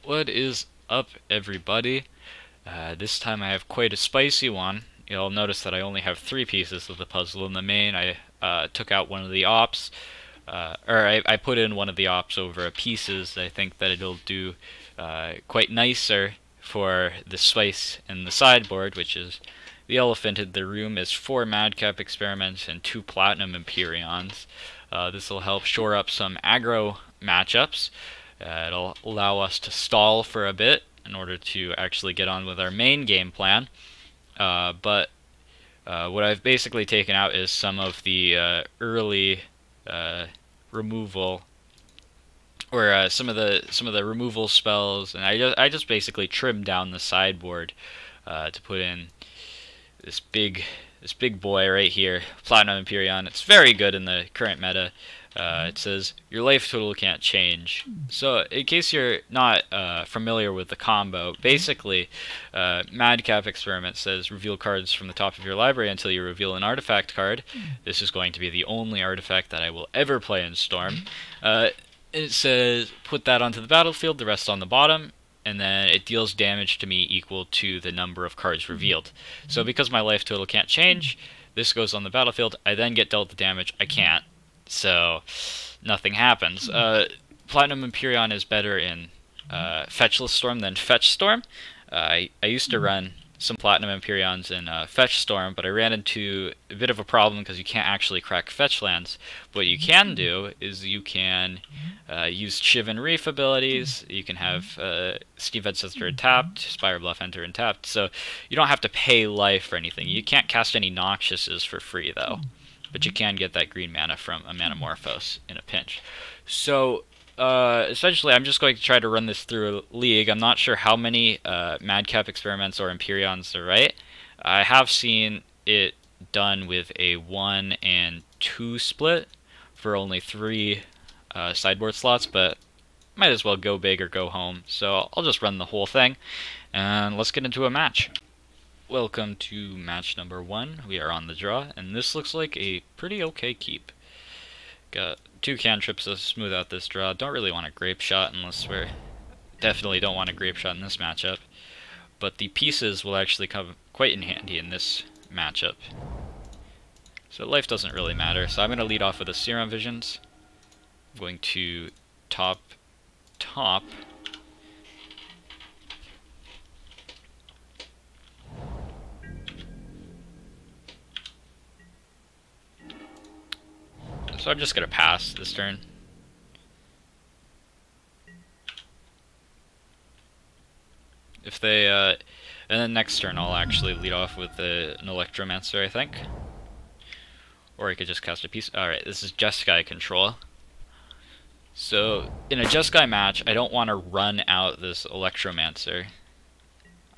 What is up, everybody? This time I have quite a spicy one. You'll notice that I only have 3 pieces of the puzzle in the main. I took out one of the ops, I put in one of the ops over pieces. I think that it'll do quite nicer for the spice in the sideboard, which is the elephant in the room is 4 madcap experiments and 2 platinum Empyreons. This will help shore up some aggro matchups. It'll allow us to stall for a bit in order to actually get on with our main game plan. But what I've basically taken out is some of the early removal, or some of the removal spells, and I just basically trimmed down the sideboard to put in this big boy right here, Platinum Empyreon. It's very good in the current meta. It says your life total can't change. So in case you're not familiar with the combo, basically Madcap Experiment says reveal cards from the top of your library until you reveal an artifact card. This is going to be the only artifact that I will ever play in Storm. It says put that onto the battlefield, the rest on the bottom, and then it deals damage to me equal to the number of cards revealed. So because my life total can't change, this goes on the battlefield. I then get dealt the damage. I can't. So nothing happens. Platinum Empyreon is better in Fetchless Storm than Fetch Storm. I used to run some Platinum Empyreons in Fetch Storm, but I ran into a bit of a problem because you can't actually crack fetch lands. What you can do is you can use Shiv and Reef abilities. You can have Steve Ancestor tapped, Spire Bluff Enter tapped, so you don't have to pay life for anything. You can't cast any Noxiouses for free, though. But you can get that green mana from a Manamorphose in a pinch. So, essentially, I'm just going to try to run this through a league. I'm not sure how many Madcap Experiments or Empyreons are right. I have seen it done with a 1 and 2 split for only 3 sideboard slots, but might as well go big or go home. So I'll just run the whole thing, and let's get into a match. Welcome to match number 1. We are on the draw, and this looks like a pretty okay keep. Got 2 cantrips to smooth out this draw. Don't really want a Grape Shot unless we're... Definitely don't want a Grape Shot in this matchup. But the pieces will actually come quite in handy in this matchup. So life doesn't really matter, so I'm going to lead off with the Serum Visions. I'm going to top. So I'm just going to pass this turn. If they, and then next turn I'll actually lead off with an Electromancer, I think. Or I could just cast a piece. Alright, this is Jeskai control. So, in a Jeskai match, I don't want to run out this Electromancer.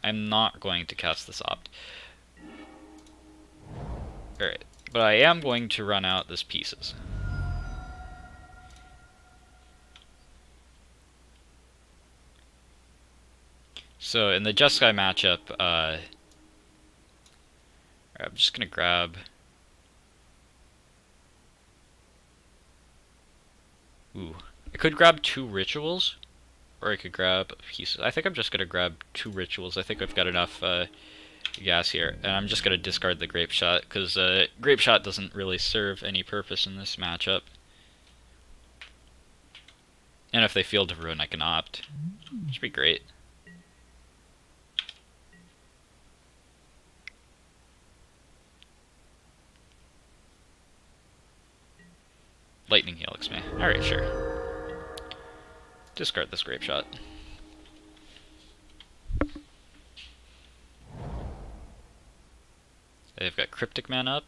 I'm not going to cast this opt. Alright, but I am going to run out this pieces. So in the Jeskai matchup, I'm just going to grab... Ooh. I could grab 2 rituals, or I could grab pieces. I think I'm just going to grab 2 rituals. I think I've got enough gas here. And I'm just going to discard the Grape Shot, because Grape Shot doesn't really serve any purpose in this matchup. And if they Field of Ruin, I can opt. Which would be great. Lightning Helix me. Alright, sure. Discard this Grape Shot. They've got Cryptic Man up.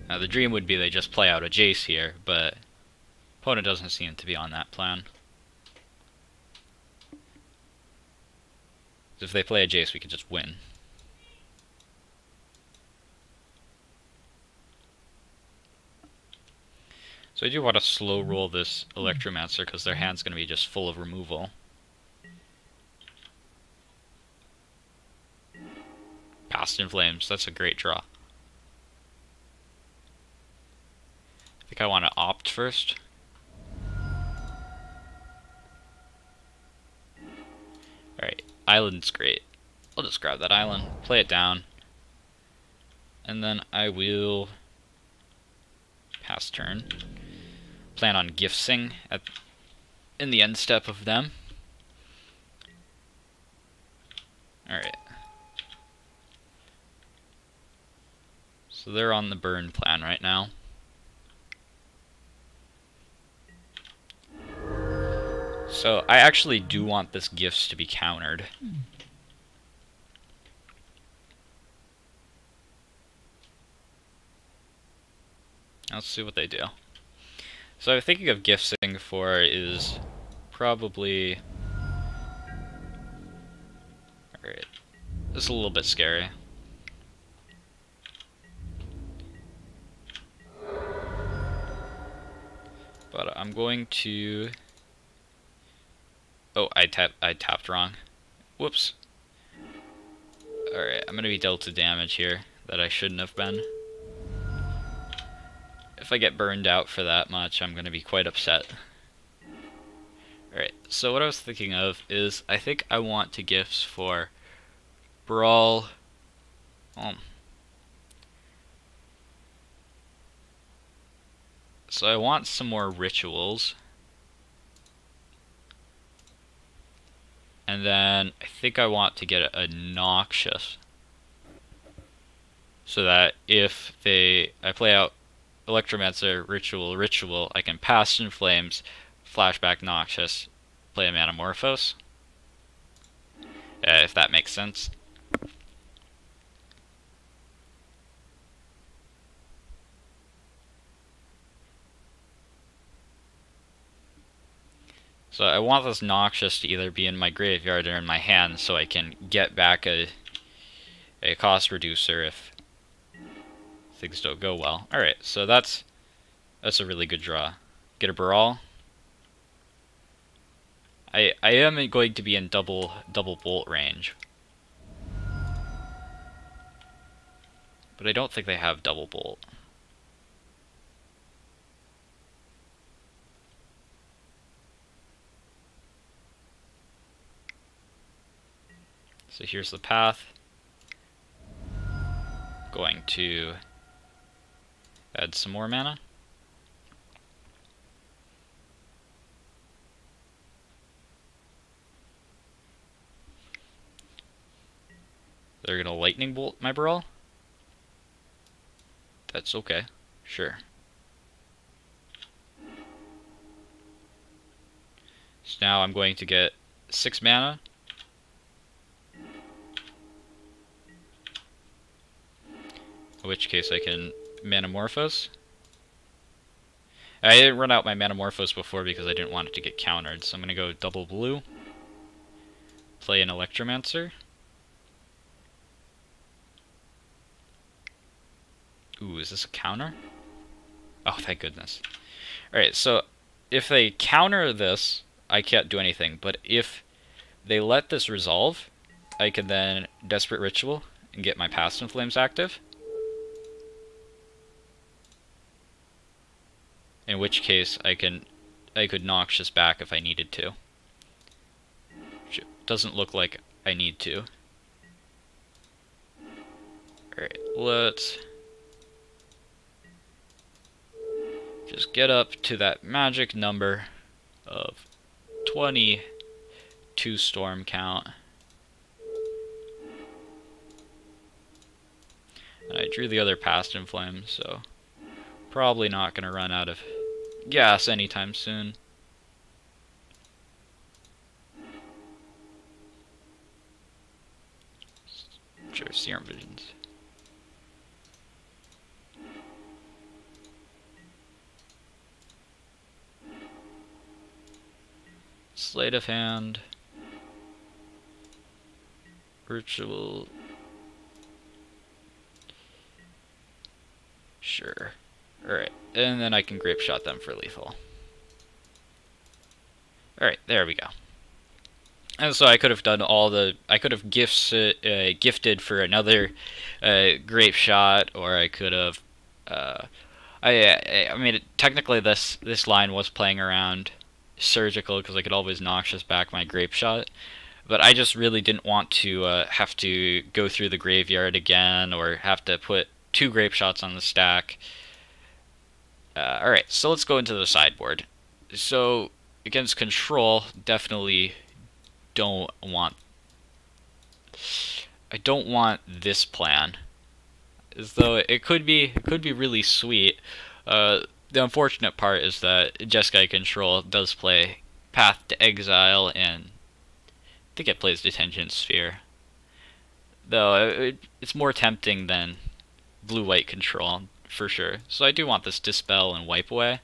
Now the dream would be they just play out a Jace here, but opponent doesn't seem to be on that plan. If they play a Jace, we could just win. So I do want to slow roll this Electromancer because their hand's going to be just full of removal. Past in Flames, that's a great draw. I think I want to opt first. island's great. I'll just grab that island, play it down, and then I will pass turn. Plan on gifting in the end step of them. Alright. So they're on the burn plan right now. So I actually do want this gifts to be countered. Let's see what they do. So I'm thinking of gifting for is probably... Alright, this is a little bit scary. But I'm going to... Oh, I tapped wrong. Whoops. Alright, I'm gonna be dealt a damage here that I shouldn't have been. If I get burned out for that much, I'm gonna be quite upset. Alright, so what I was thinking of is I think I want to gifts for Brawl. So I want some more rituals. And then I think I want to get a Noxious. So that if I play out Electromancer, Ritual, I can Past in Flames, Flashback Noxious, play a Manamorphose. If that makes sense. So I want this Noxious to either be in my graveyard or in my hand so I can get back a cost reducer if things don't go well. Alright, so that's a really good draw. Get a Brawl. I am going to be in double bolt range. But I don't think they have double bolt. So here's the path. Going to add some more mana. They're gonna lightning bolt my Brawl. That's okay. Sure. So now I'm going to get 6 mana. In which case I can Manamorphose. I didn't run out my Manamorphose before because I didn't want it to get countered, so I'm going to go double blue. Play an Electromancer. Ooh, is this a counter? Oh, thank goodness. Alright, so if they counter this, I can't do anything, but if they let this resolve, I can then Desperate Ritual and get my Past in Flames active. In which case I could Noxious back if I needed to. Which doesn't look like I need to. Alright, let's just get up to that magic number of 22 storm count. And I drew the other Past in Flames, so probably not going to run out of gas anytime soon. Sure, Serum Visions. Sleight of Hand. Ritual. Sure. Alright, and then I can Grape Shot them for lethal. Alright, there we go. And so I could have done I could have gifted for another Grape Shot, or I could have, I mean, technically this line was playing around Surgical, because I could always Noxious back my Grape Shot. But I just really didn't want to have to go through the graveyard again or have to put 2 grape shots on the stack. Alright, so let's go into the sideboard. So, against control, definitely don't want... I don't want this plan. As though it could be really sweet. The unfortunate part is that Jeskai Control does play Path to Exile, and I think it plays Detention Sphere. Though it's more tempting than blue-white control, for sure. So I do want this Dispel and Wipe Away.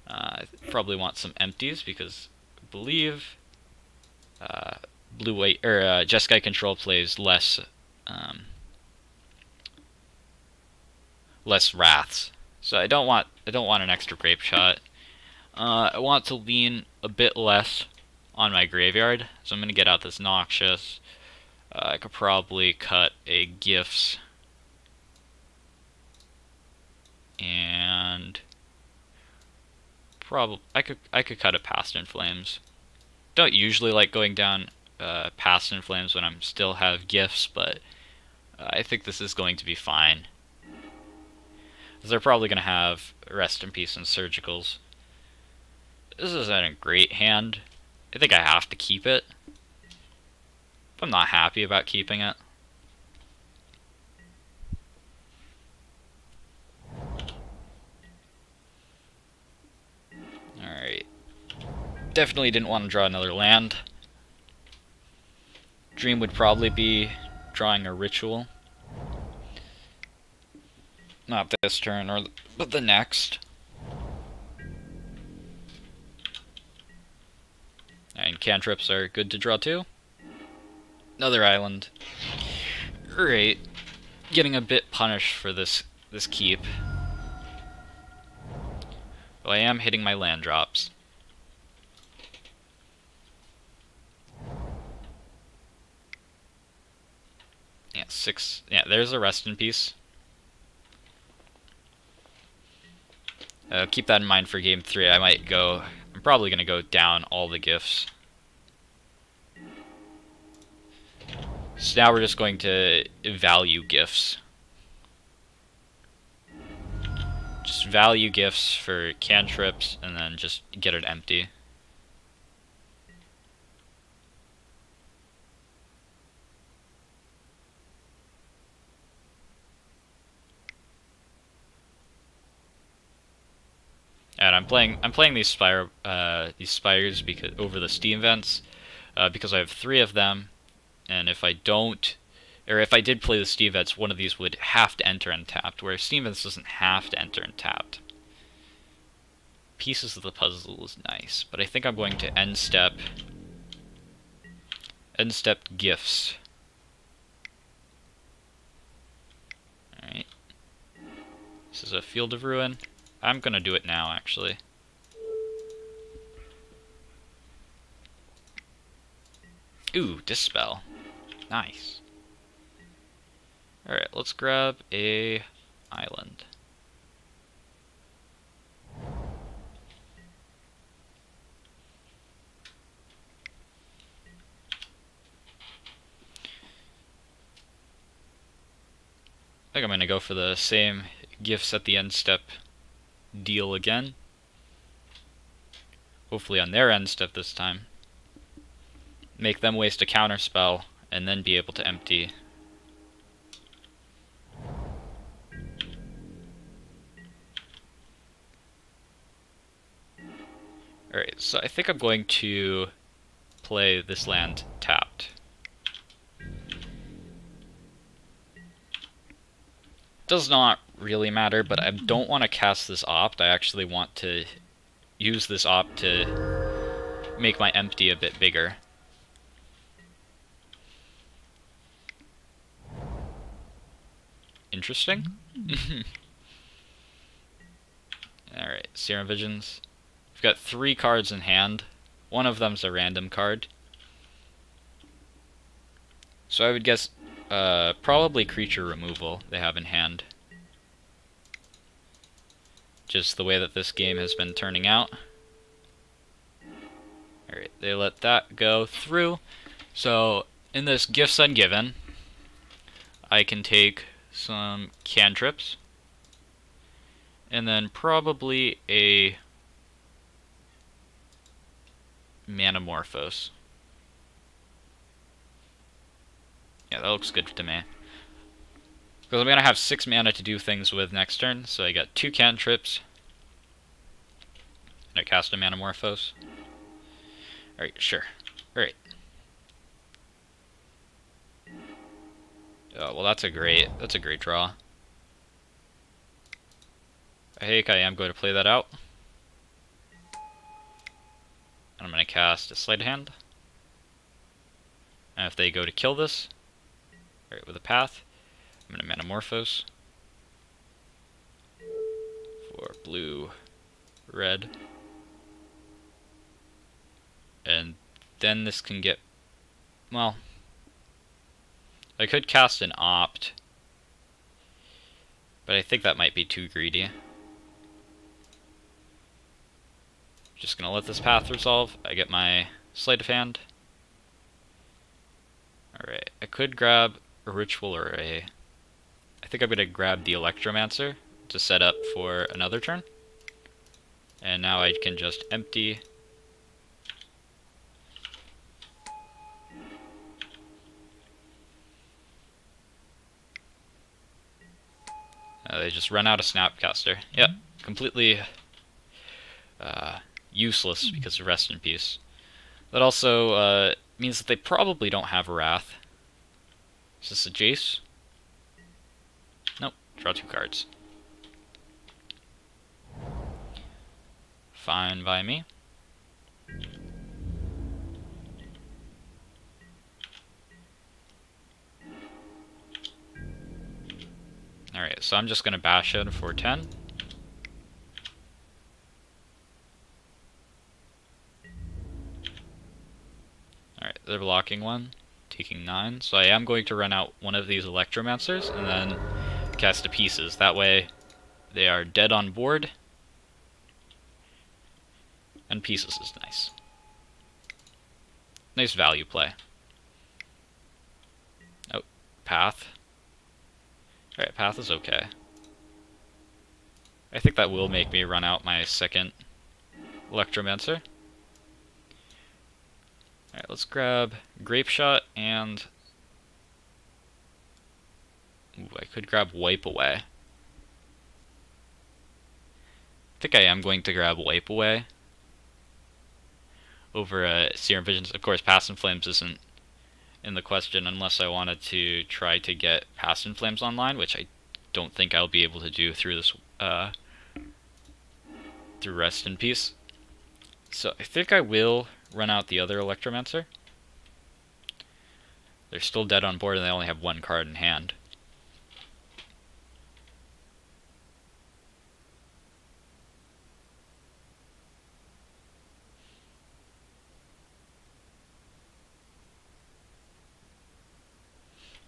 I probably want some empties, because I believe blue-white, or Jeskai Control plays less less wraths. So I don't want an extra grape shot. I want to lean a bit less on my graveyard, so I'm gonna get out this Noxious. I could probably cut a Gifts, and probably I could cut a Past in Flames. Don't usually like going down Past in Flames when I'm still have Gifts, but I think this is going to be fine. They're probably going to have Rest in Peace and Surgicals. This isn't a great hand. I think I have to keep it. But I'm not happy about keeping it. Alright. Definitely didn't want to draw another land. Dream would probably be drawing a Ritual. Not this turn, but the next. And cantrips are good to draw too. Another island. Alright. Getting a bit punished for this keep. But I am hitting my land drops. Yeah, 6. Yeah, there's a Rest in Peace. Keep that in mind for game 3. I'm probably going to go down all the gifts. So now we're just going to value gifts. Just value gifts for cantrips, and then just get it empty. And I'm playing these spires because over the Steam vents, because I have 3 of them, and if I don't, or if I did play the Steam vents, one of these would have to enter untapped, where Steam vents doesn't have to enter untapped. Pieces of the Puzzle is nice, but I think I'm going to end step gifts. All right, this is a Field of Ruin. I'm gonna do it now, actually. Ooh, Dispel. Nice. Alright, let's grab a island. I think I'm gonna go for the same gifts at the end step deal again. Hopefully on their end step this time. Make them waste a counter spell and then be able to empty. Alright, so I think I'm going to play this land tapped. Does not really matter, but I don't want to cast this opt. I actually want to use this opt to make my empty a bit bigger. Interesting. Alright, Serum Visions. We've got 3 cards in hand. One of them's a random card. So I would guess probably creature removal they have in hand. Just the way that this game has been turning out. Alright, they let that go through. So in this gifts ungiven, I can take some cantrips, and then probably a Manamorphose. Yeah, that looks good to me. Because I'm going to have 6 mana to do things with next turn, so I got 2 cantrips. And I cast a Manamorphose. Alright, sure. Alright. Oh, well that's a great draw. I think I am going to play that out. And I'm going to cast a Sleight of Hand. And if they go to kill this, alright, with a path, I'm going to Manamorphose for blue, red. And then this can get, well, I could cast an Opt, but I think that might be too greedy. Just gonna let this path resolve. I get my Sleight of Hand. Alright, I could grab a Ritual or a... I think I'm gonna grab the Electromancer to set up for another turn. And now I can just empty. They just run out of Snapcaster. Yep, completely useless because of Rest in Peace. That also means that they probably don't have Wrath. Is this a Jace? Nope, draw 2 cards. Fine by me. Alright, so I'm just going to bash in for 10. Alright, they're blocking 1, taking 9. So I am going to run out one of these Electromancers and then cast to Pieces. That way they are dead on board. And Pieces is nice. Nice value play. Oh, Path. Alright, Path is okay. I think that will make me run out my second Electromancer. Alright, let's grab Grape Shot and... Ooh, I could grab Wipe Away. I think I am going to grab Wipe Away over Serum Visions. Of course, Past in Flames isn't in the question unless I wanted to try to get Past in Flames online, which I don't think I'll be able to do through this through Rest in Peace. So I think I will run out the other Electromancer. They're still dead on board and they only have 1 card in hand.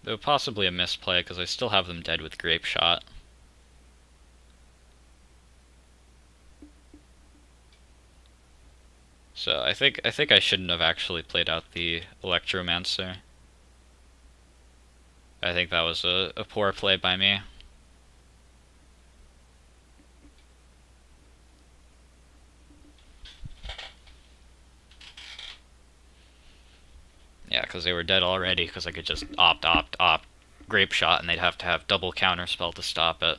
Though possibly a misplay, because I still have them dead with Grape Shot. So I think I shouldn't have actually played out the Electromancer. I think that was a poor play by me. Yeah, because they were dead already, because I could just opt, Grape Shot, and they'd have to have double counterspell to stop it.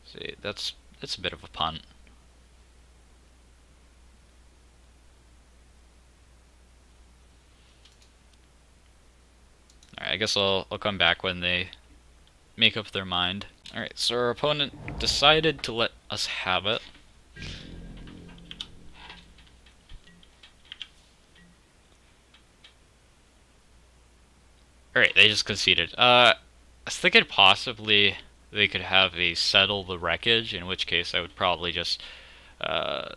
See, that's a bit of a punt. Alright, I guess I'll come back when they make up their mind. Alright, so our opponent decided to let us have it. Alright, they just conceded. I was thinking possibly they could have a Settle the Wreckage, in which case I would probably just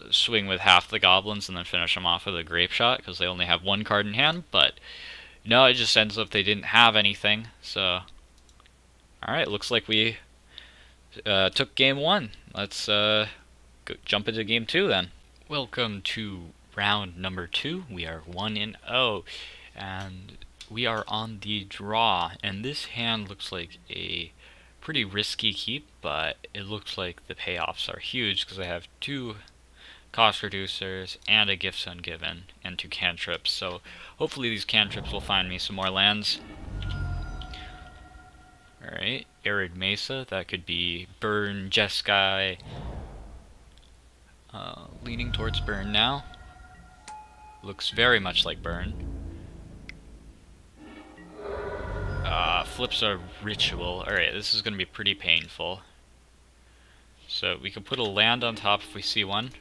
swing with half the goblins and then finish them off with a Grape Shot, because they only have 1 card in hand, but no, it just ends up they didn't have anything, so... Alright, looks like we took game 1. let's jump into game 2 then. Welcome to round number 2. We are 1-0, and we are on the draw. And this hand looks like a pretty risky keep, but it looks like the payoffs are huge because I have 2 cost reducers and a gifts ungiven and 2 cantrips. So hopefully these cantrips will find me some more lands. Alright, Arid Mesa, that could be Burn, Jeskai. Leaning towards Burn now. Looks very much like Burn. Flips a Ritual. Alright, this is going to be pretty painful. So we can put a land on top if we see one.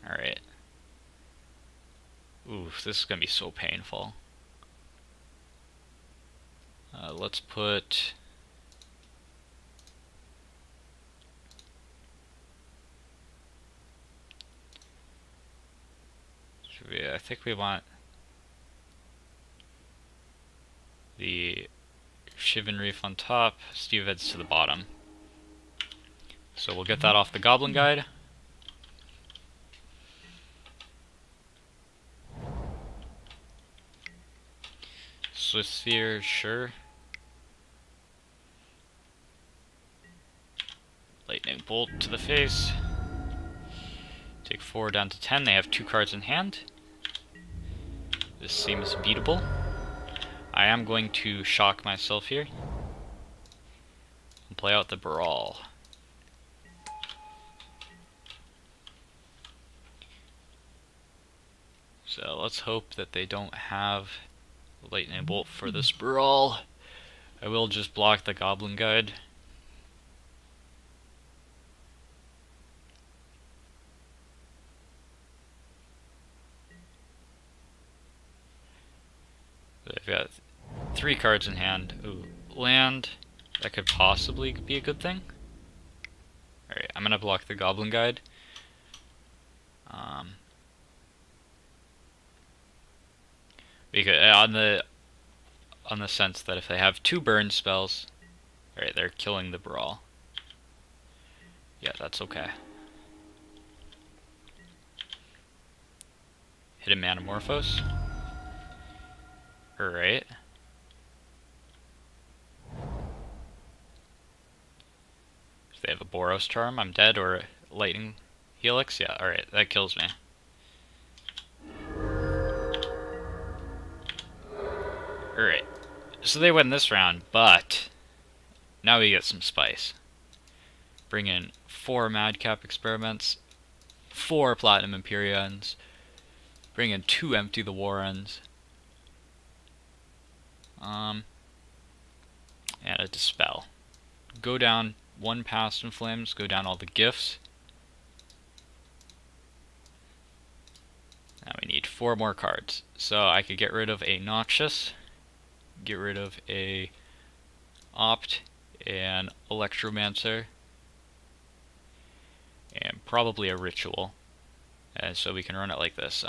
Alright. Oof, this is going to be so painful. Let's put... I think we want the Shivan Reef on top, Steve Heads to the bottom. So we'll get that off the Goblin Guide. Swift Sphere, sure. Lightning Bolt to the face. Take 4 down to 10. They have 2 cards in hand. This seems beatable. I am going to shock myself here and play out the Brawl. So let's hope that they don't have Lightning Bolt for this Brawl. I will just block the Goblin Guide. I've got 3 cards in hand. Ooh, land. That could possibly be a good thing. Alright, I'm gonna block the Goblin Guide. Because on the sense that if they have 2 burn spells, alright, they're killing the Brawl. Yeah, that's okay. Hit a Manamorphose. Alright. If they have a Boros Charm, I'm dead, or a Lightning Helix? Yeah, alright, that kills me. Alright, so they win this round, but now we get some spice. Bring in 4 Madcap Experiments, 4 Platinum Empyreans, bring in 2 Empty the Warrens, and a Dispel. Go down 1 Past in Flames, go down all the gifts. Now we need 4 more cards. So I could get rid of a Noxious, get rid of a Opt, and Electromancer, and probably a Ritual. And so we can run it like this.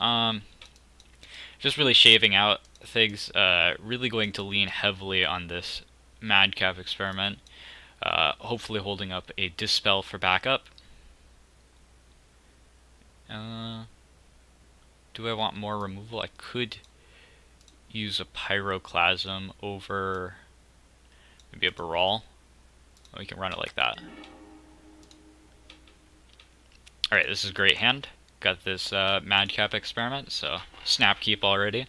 Just really shaving out things, really going to lean heavily on this Madcap Experiment, hopefully holding up a Dispel for backup. Do I want more removal? I could use a Pyroclasm over maybe a Brawl. We can run it like that. Alright, this is a great hand. Got this Madcap Experiment, so snap keep already.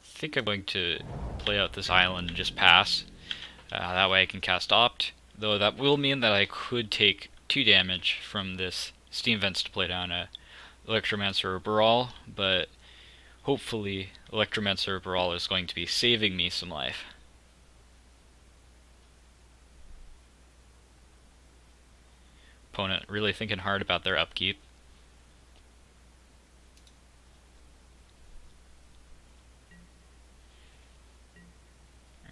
I think I'm going to play out this island and just pass. That way I can cast Opt, though that will mean that I could take 2 damage from this Steam Vents to play down a Electromancer or Brawl, but hopefully Electromancer or Brawl is going to be saving me some life. Opponent really thinking hard about their upkeep.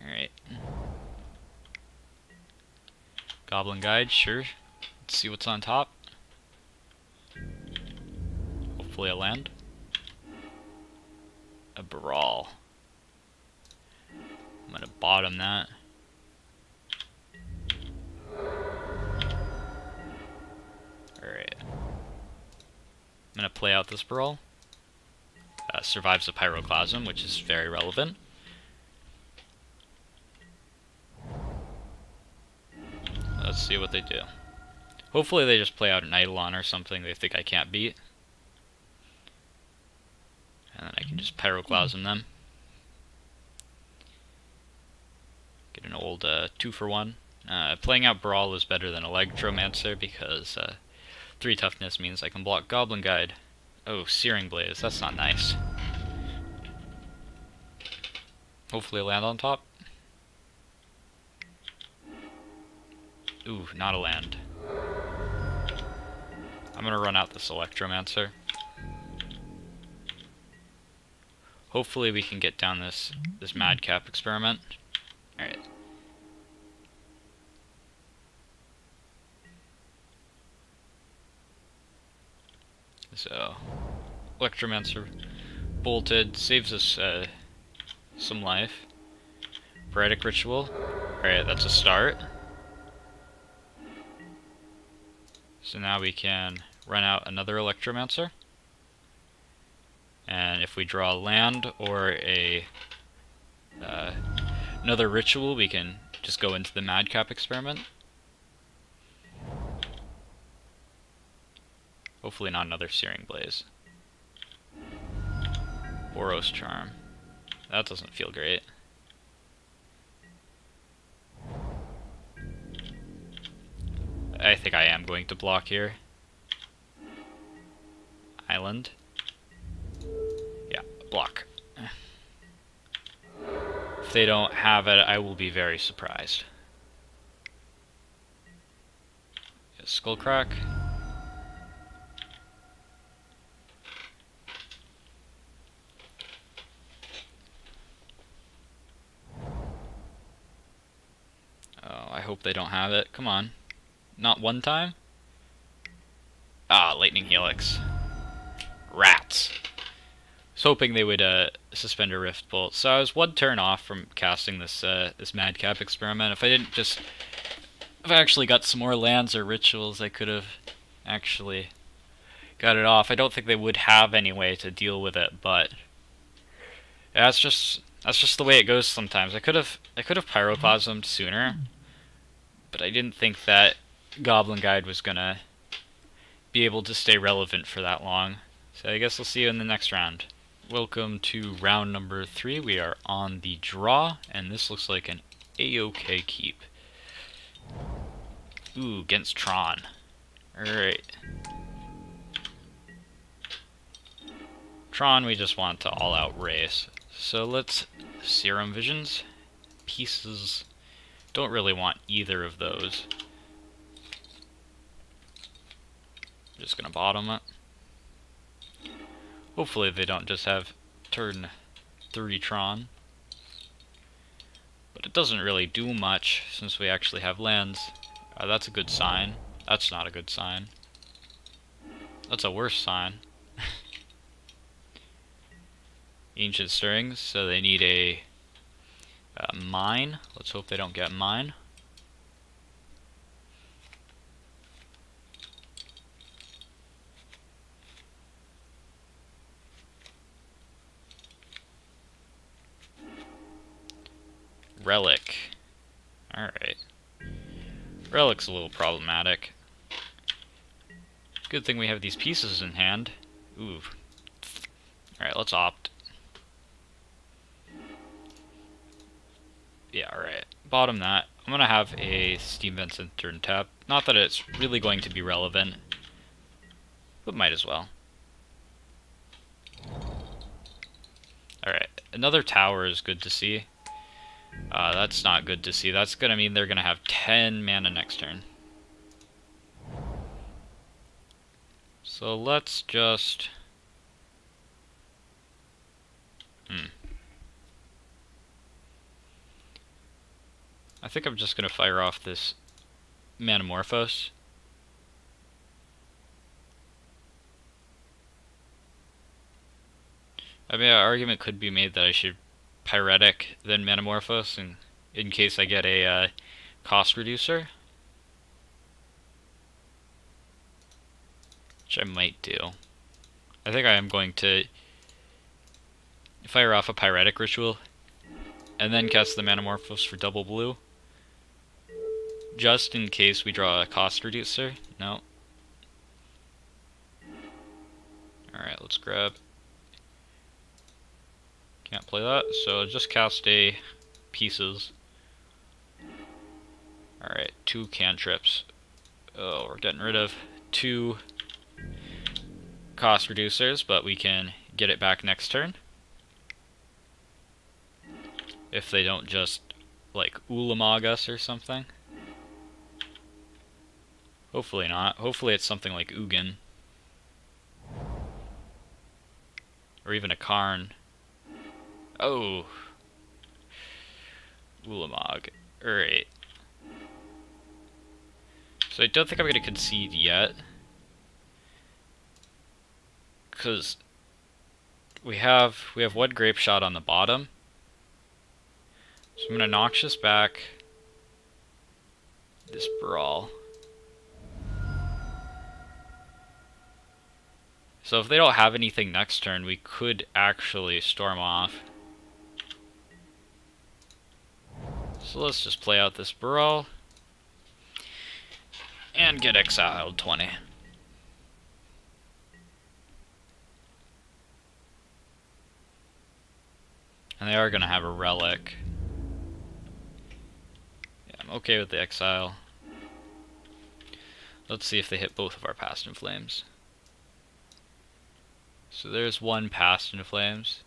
Alright. Goblin Guide, sure. Let's see what's on top. Hopefully a land. a Brawl. I'm gonna bottom that. Alright. I'm gonna play out this Brawl. Survives a Pyroclasm, which is very relevant. Let's see what they do. Hopefully they just play out an Eidolon or something they think I can't beat. And then I can just Pyroclasm them. Get an old 2-for-1. Playing out Brawl is better than Electromancer because 3 toughness means I can block Goblin Guide. Oh, Searing Blaze, that's not nice. Hopefully land on top. Ooh, not a land. I'm gonna run out this Electromancer. Hopefully we can get down this madcap experiment. Alright. So, Electromancer bolted, saves us some life. Poetic Ritual. Alright, that's a start. So now we can run out another Electromancer. And if we draw land or another ritual, we can just go into the madcap experiment. Hopefully not another Searing Blaze. Boros Charm. That doesn't feel great. I think I am going to block here. Island. Yeah, block. If they don't have it, I will be very surprised. Skullcrack. Oh, I hope they don't have it. Come on. Not one time? Ah, Lightning Helix. Rats. I was hoping they would suspend a Rift Bolt. So I was one turn off from casting this this madcap experiment. If I actually got some more lands or rituals, I could have actually got it off. I don't think they would have any way to deal with it, but yeah, that's just the way it goes sometimes. I could have Pyroclasmed sooner, but I didn't think that Goblin Guide was gonna be able to stay relevant for that long. So I guess we'll see you in the next round. Welcome to round number 3. We are on the draw, and this looks like an A-OK keep. Ooh, against Tron. Alright. Tron, we just want to all-out race. So let's Serum Visions. Pieces. Don't really want either of those. Just gonna bottom it. Hopefully they don't just have turn 3 Tron. But it doesn't really do much since we actually have lands. That's a good sign. That's not a good sign. That's a worse sign. Ancient Stirrings, so they need a mine. Let's hope they don't get mine. Relic. Alright. Relic's a little problematic. Good thing we have these pieces in hand. Ooh. Alright, let's opt. Yeah, alright. Bottom that. I'm gonna have a Steam Vent Center and tap. Not that it's really going to be relevant, but might as well. Alright, another tower is good to see. That's not good to see. That's gonna mean they're gonna have 10 mana next turn. So let's just... I think I'm just gonna fire off this Manamorphose. I mean, an argument could be made that I should Pyretic, then Metamorphose, in case I get a cost reducer. Which I might do. I think I am going to fire off a Pyretic Ritual, and then cast the Metamorphose for double blue. Just in case we draw a cost reducer. No. Alright, let's grab. Can't play that, so just cast a pieces. Alright, 2 cantrips. Oh, we're getting rid of 2 cost reducers, but we can get it back next turn. If they don't just, like, Ulamog us or something. Hopefully not. Hopefully it's something like Ugin. Or even a Karn. Oh! Ulamog. Alright. So I don't think I'm going to concede yet. Because we have 1 Grape Shot on the bottom. So I'm going to Noxious back this Brawl. So if they don't have anything next turn, we could actually storm off. So let's just play out this Brawl and get exiled 20. And they are going to have a Relic. Yeah, I'm okay with the exile. Let's see if they hit both of our Past in Flames. So there's 1 Past in Flames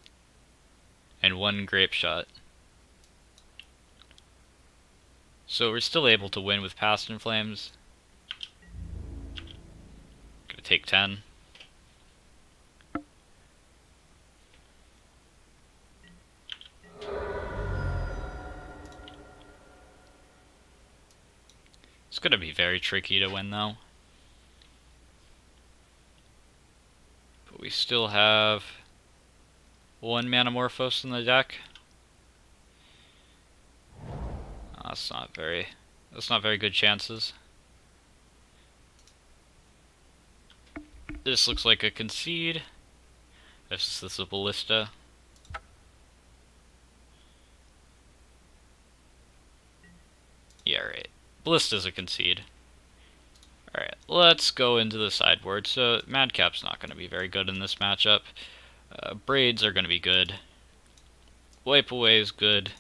and 1 Grape Shot. So we're still able to win with Past in Flames. Gonna take 10. It's gonna be very tricky to win though. But we still have 1 Metamorphose in the deck. That's not very good chances. This looks like a concede. This is a Ballista. Yeah, right. Ballista's a concede. Alright, let's go into the sideboard. So, Madcap's not going to be very good in this matchup. Braids are going to be good. Wipe Away is good.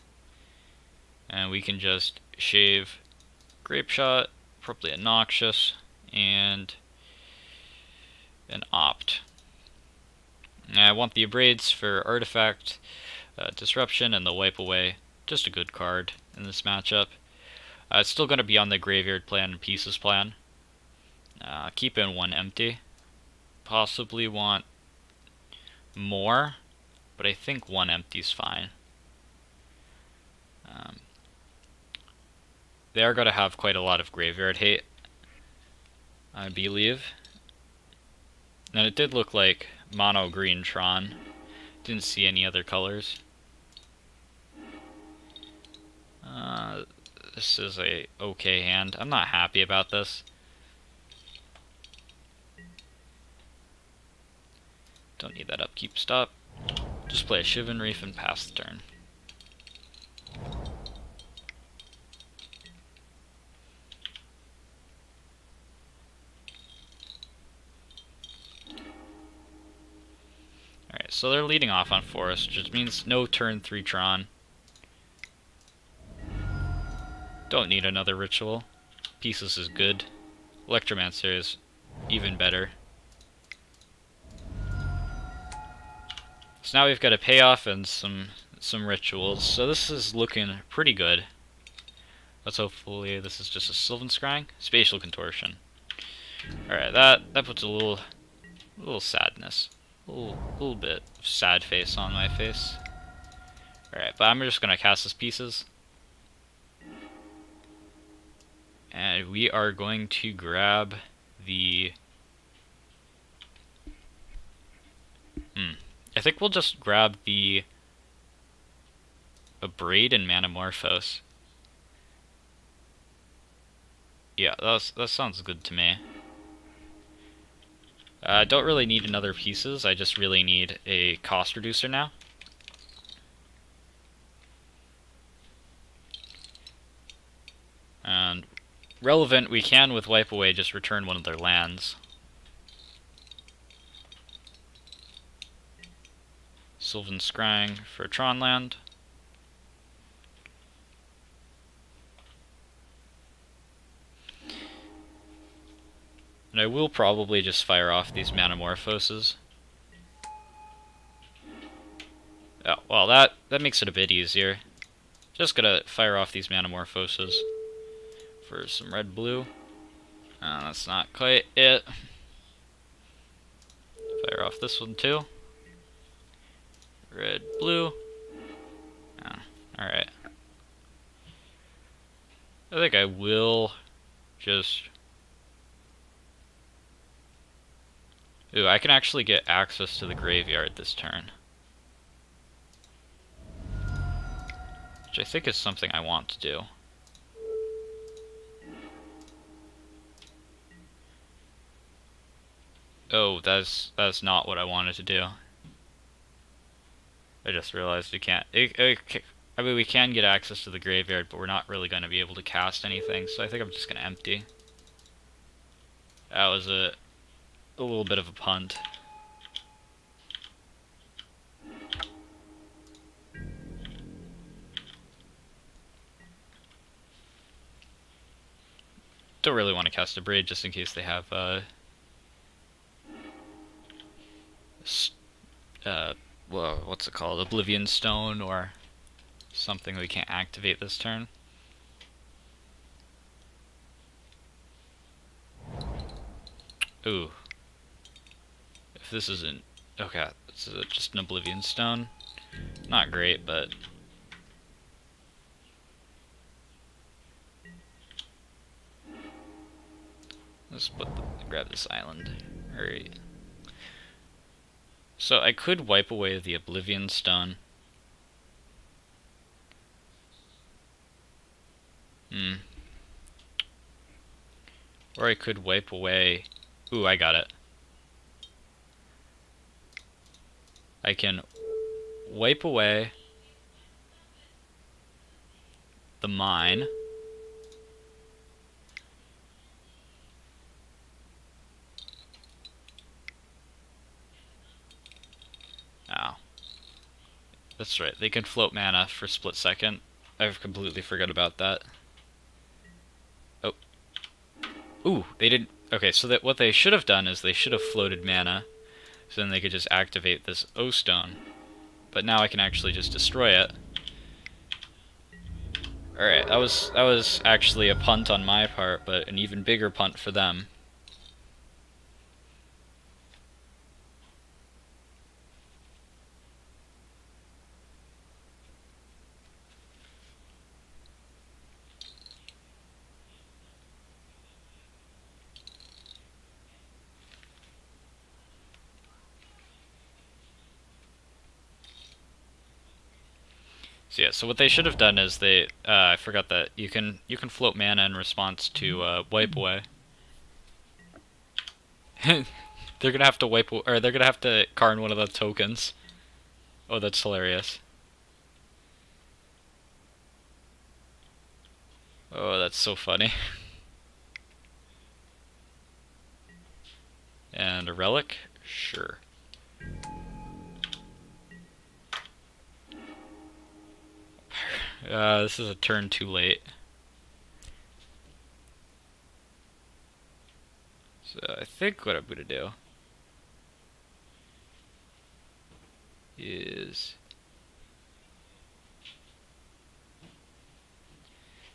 And we can just shave Grape Shot, probably a Noxious, and an Opt. And I want the Braids for Artifact, Disruption, and the Wipe Away. Just a good card in this matchup. It's still going to be on the Graveyard plan and Pieces plan. Keep in 1 empty. Possibly want more, but I think 1 empty is fine. They are going to have quite a lot of Graveyard hate, I believe. And it did look like mono green Tron. Didn't see any other colors. This is a okay hand. I'm not happy about this. Don't need that upkeep stop. Just play a Shivan Reef and pass the turn. Alright, so they're leading off on Forest, which means no turn 3 Tron. Don't need another Ritual. Pieces is good. Electromancer is even better. So now we've got a payoff and some rituals. So this is looking pretty good. Let's hopefully this is just a Sylvan Scrying. Spatial Contortion. Alright, that puts a little sadness. A little bit of sad face on my face. Alright, but I'm just gonna cast his Pieces. And we are going to grab the... I think we'll just grab the Abrade and Manamorphose. Yeah, that sounds good to me. I don't really need another pieces, I just really need a cost reducer now. And relevant, we can with Wipe Away just return one of their lands. Sylvan Scrying for a Tron land. And I will probably just fire off these Manamorphoses. Oh, well, that makes it a bit easier. Just gonna fire off these Manamorphoses for some red-blue. That's not quite it. Fire off this one too. Red-blue. Alright. I think I will just... Ooh, I can actually get access to the graveyard this turn. Which I think is something I want to do. Oh, that's not what I wanted to do. I just realized we can't... I mean, we can get access to the graveyard, but we're not really going to be able to cast anything, so I think I'm just going to empty. That was a little bit of a punt. Don't really want to cast a Braid just in case they have well, what's it called? Oblivion Stone or something we can't activate this turn. Ooh. If this isn't... Okay, this is just an Oblivion Stone. Not great, but... Let's grab this island. Alright. So I could wipe away the Oblivion Stone. Or I could wipe away... Ooh, I got it. I can wipe away the mine. Oh. That's right, they can float mana for split second. I've completely forgot about that. Oh. Ooh, they didn't... Okay, so what they should have done is they should have floated mana, so then they could just activate this O-Stone. But now I can actually just destroy it. Alright, that was actually a punt on my part, but an even bigger punt for them. So yeah, so what they should have done is they, I forgot that you can float mana in response to wipe away. They're gonna have to or they're gonna have to Karn one of the tokens. Oh, that's hilarious. Oh, that's so funny. And a relic? Sure. This is a turn too late. So I think what I'm gonna do is...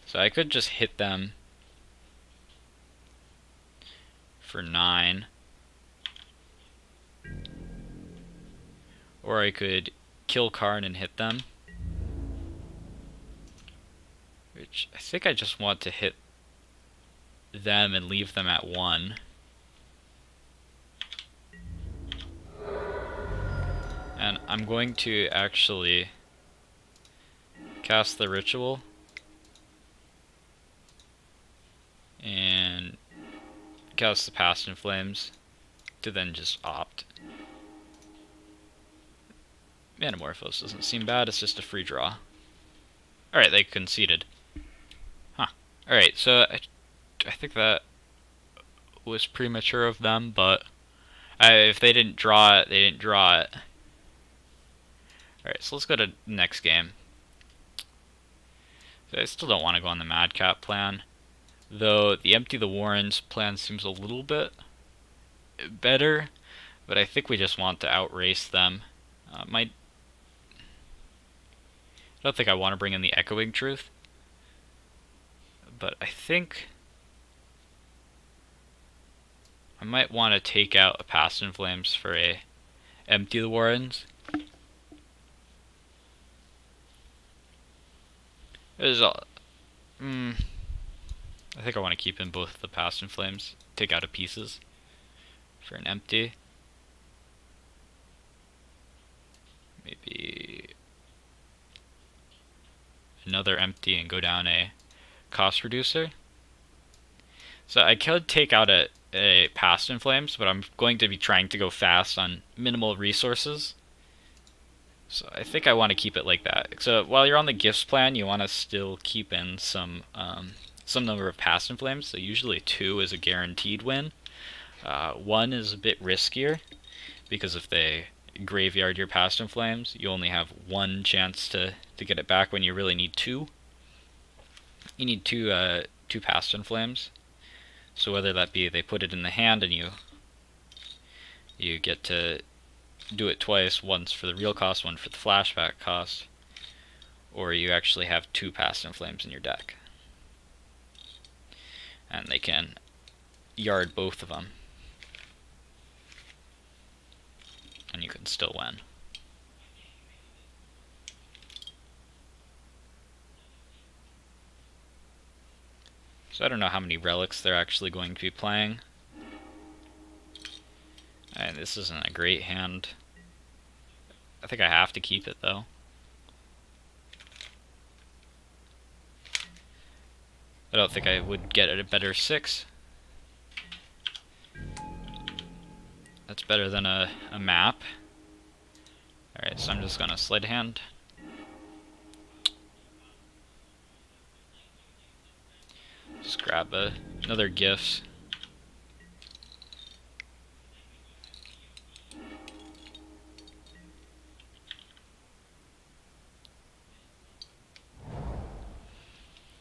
So I could just hit them for 9. Or I could kill Karn and hit them. Which I think I just want to hit them and leave them at 1. And I'm going to actually cast the ritual and cast the Past in Flames to then just opt. Manamorphose doesn't seem bad, it's just a free draw. Alright, they conceded. Huh. Alright, so I think that was premature of them, but if they didn't draw it, they didn't draw it. Alright, so let's go to the next game. So I still don't want to go on the madcap plan, though the Empty the Warrens plan seems a little bit better, but I think we just want to outrace them. I don't think I want to bring in the Echoing Truth, but I think I might want to take out a Past in Flames for a Empty the Warrens. I think I want to keep in both the Past in Flames, take out a Pieces for an empty. Maybe another empty and go down a cost reducer. So I could take out a Past in Flames, but I'm going to be trying to go fast on minimal resources. So I think I want to keep it like that. So while you're on the gifts plan, you want to still keep in some number of Past in Flames. So usually 2 is a guaranteed win. 1 is a bit riskier, because if they graveyard your Past in Flames, you only have 1 chance to get it back when you really need 2. You need two Past in Flames. So whether that be they put it in the hand and you get to do it twice, once for the real cost, one for the flashback cost, or you actually have 2 Past in Flames in your deck. And they can yard both of them. And you can still win. So I don't know how many relics they're actually going to be playing. And this isn't a great hand. I think I have to keep it though. I don't think I would get it a better 6. That's better than a map. Alright, so I'm just gonna sleight hand. Just grab another gift.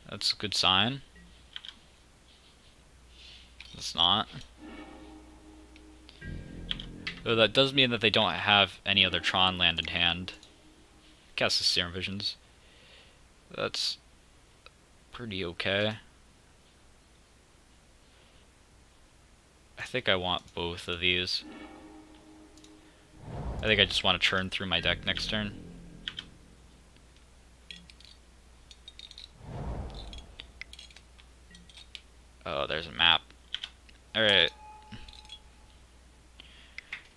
That's a good sign. It's not. Though that does mean that they don't have any other Tron land in hand. Cast the Serum Visions. That's pretty okay. I think I want both of these. I think I just want to churn through my deck next turn. Oh, there's a map. Alright.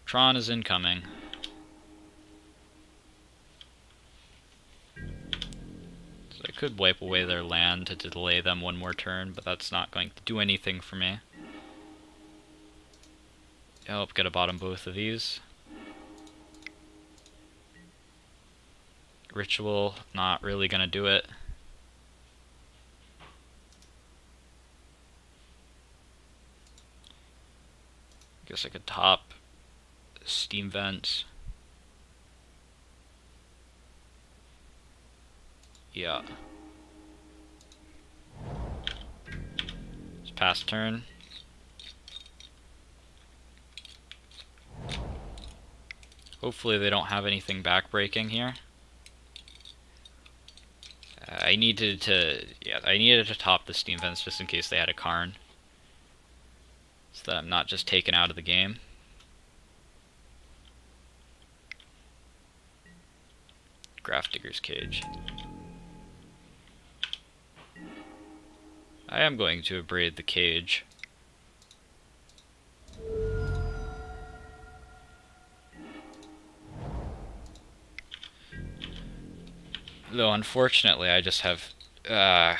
Tron is incoming. So I could wipe away their land to delay them one more turn, but that's not going to do anything for me. Oh, get a bottom both of these. Ritual, not really gonna do it. Guess I could top Steam Vents. Yeah. Just pass turn. Hopefully they don't have anything backbreaking here. I needed to top the Steam Vents just in case they had a Karn, so that I'm not just taken out of the game. Grafdigger's Cage. I am going to abrade the cage. Though unfortunately, I just have. I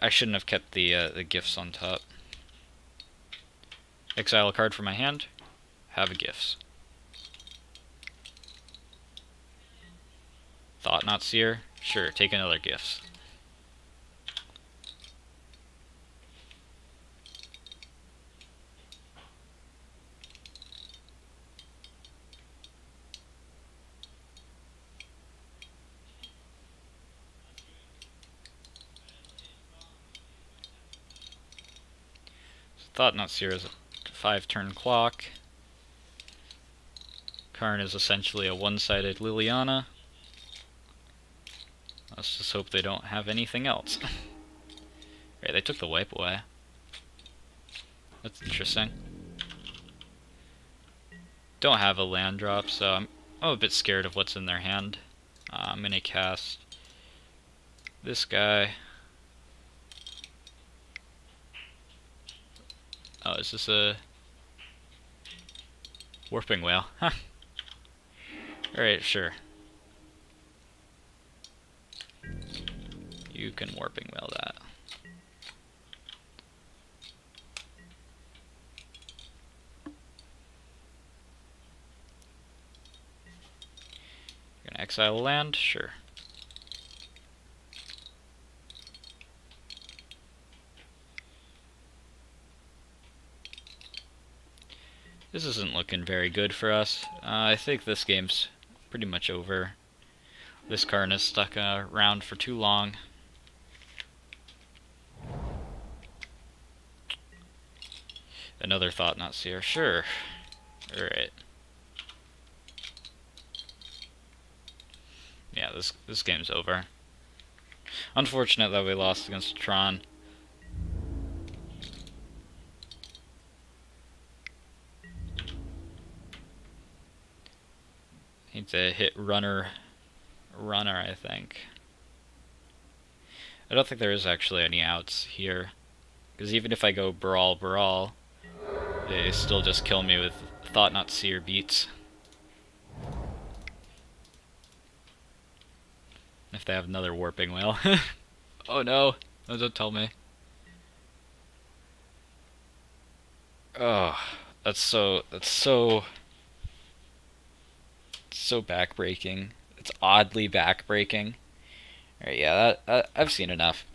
shouldn't have kept the gifts on top. Exile a card from my hand. Have a gifts. Thought not seer. Sure, take another gifts. Thought not seer is a 5-turn clock. Karn is essentially a one-sided Liliana. Let's just hope they don't have anything else. Right, they took the wipe away. That's interesting. Don't have a land drop, so I'm a bit scared of what's in their hand. I'm gonna cast this guy. Oh, is this a warping whale? Huh. Alright, sure. You can warping whale that. You're gonna exile a land? Sure. This isn't looking very good for us. I think this game's pretty much over. This card is stuck around for too long. Another thought not seer. Sure. Alright. Yeah, this game's over. Unfortunate that we lost against Tron. Need to hit runner, I think. I don't think there is actually any outs here. Because even if I go brawl, they still just kill me with thought not seer beats. If they have another warping whale. Oh no, don't tell me. Oh, that's so backbreaking. It's oddly backbreaking. Alright, yeah, I've seen enough.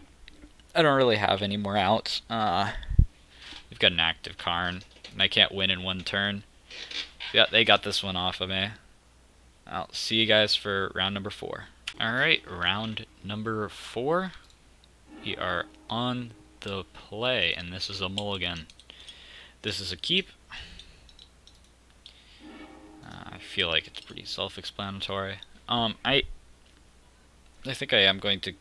I don't really have any more outs. We've got an active Karn, and I can't win in one turn. Yeah, they got this one off of me. I'll see you guys for round number 4. Alright, round number 4. We are on the play, and this is a mulligan. This is a keep. I feel like it's pretty self-explanatory. I think I am going to...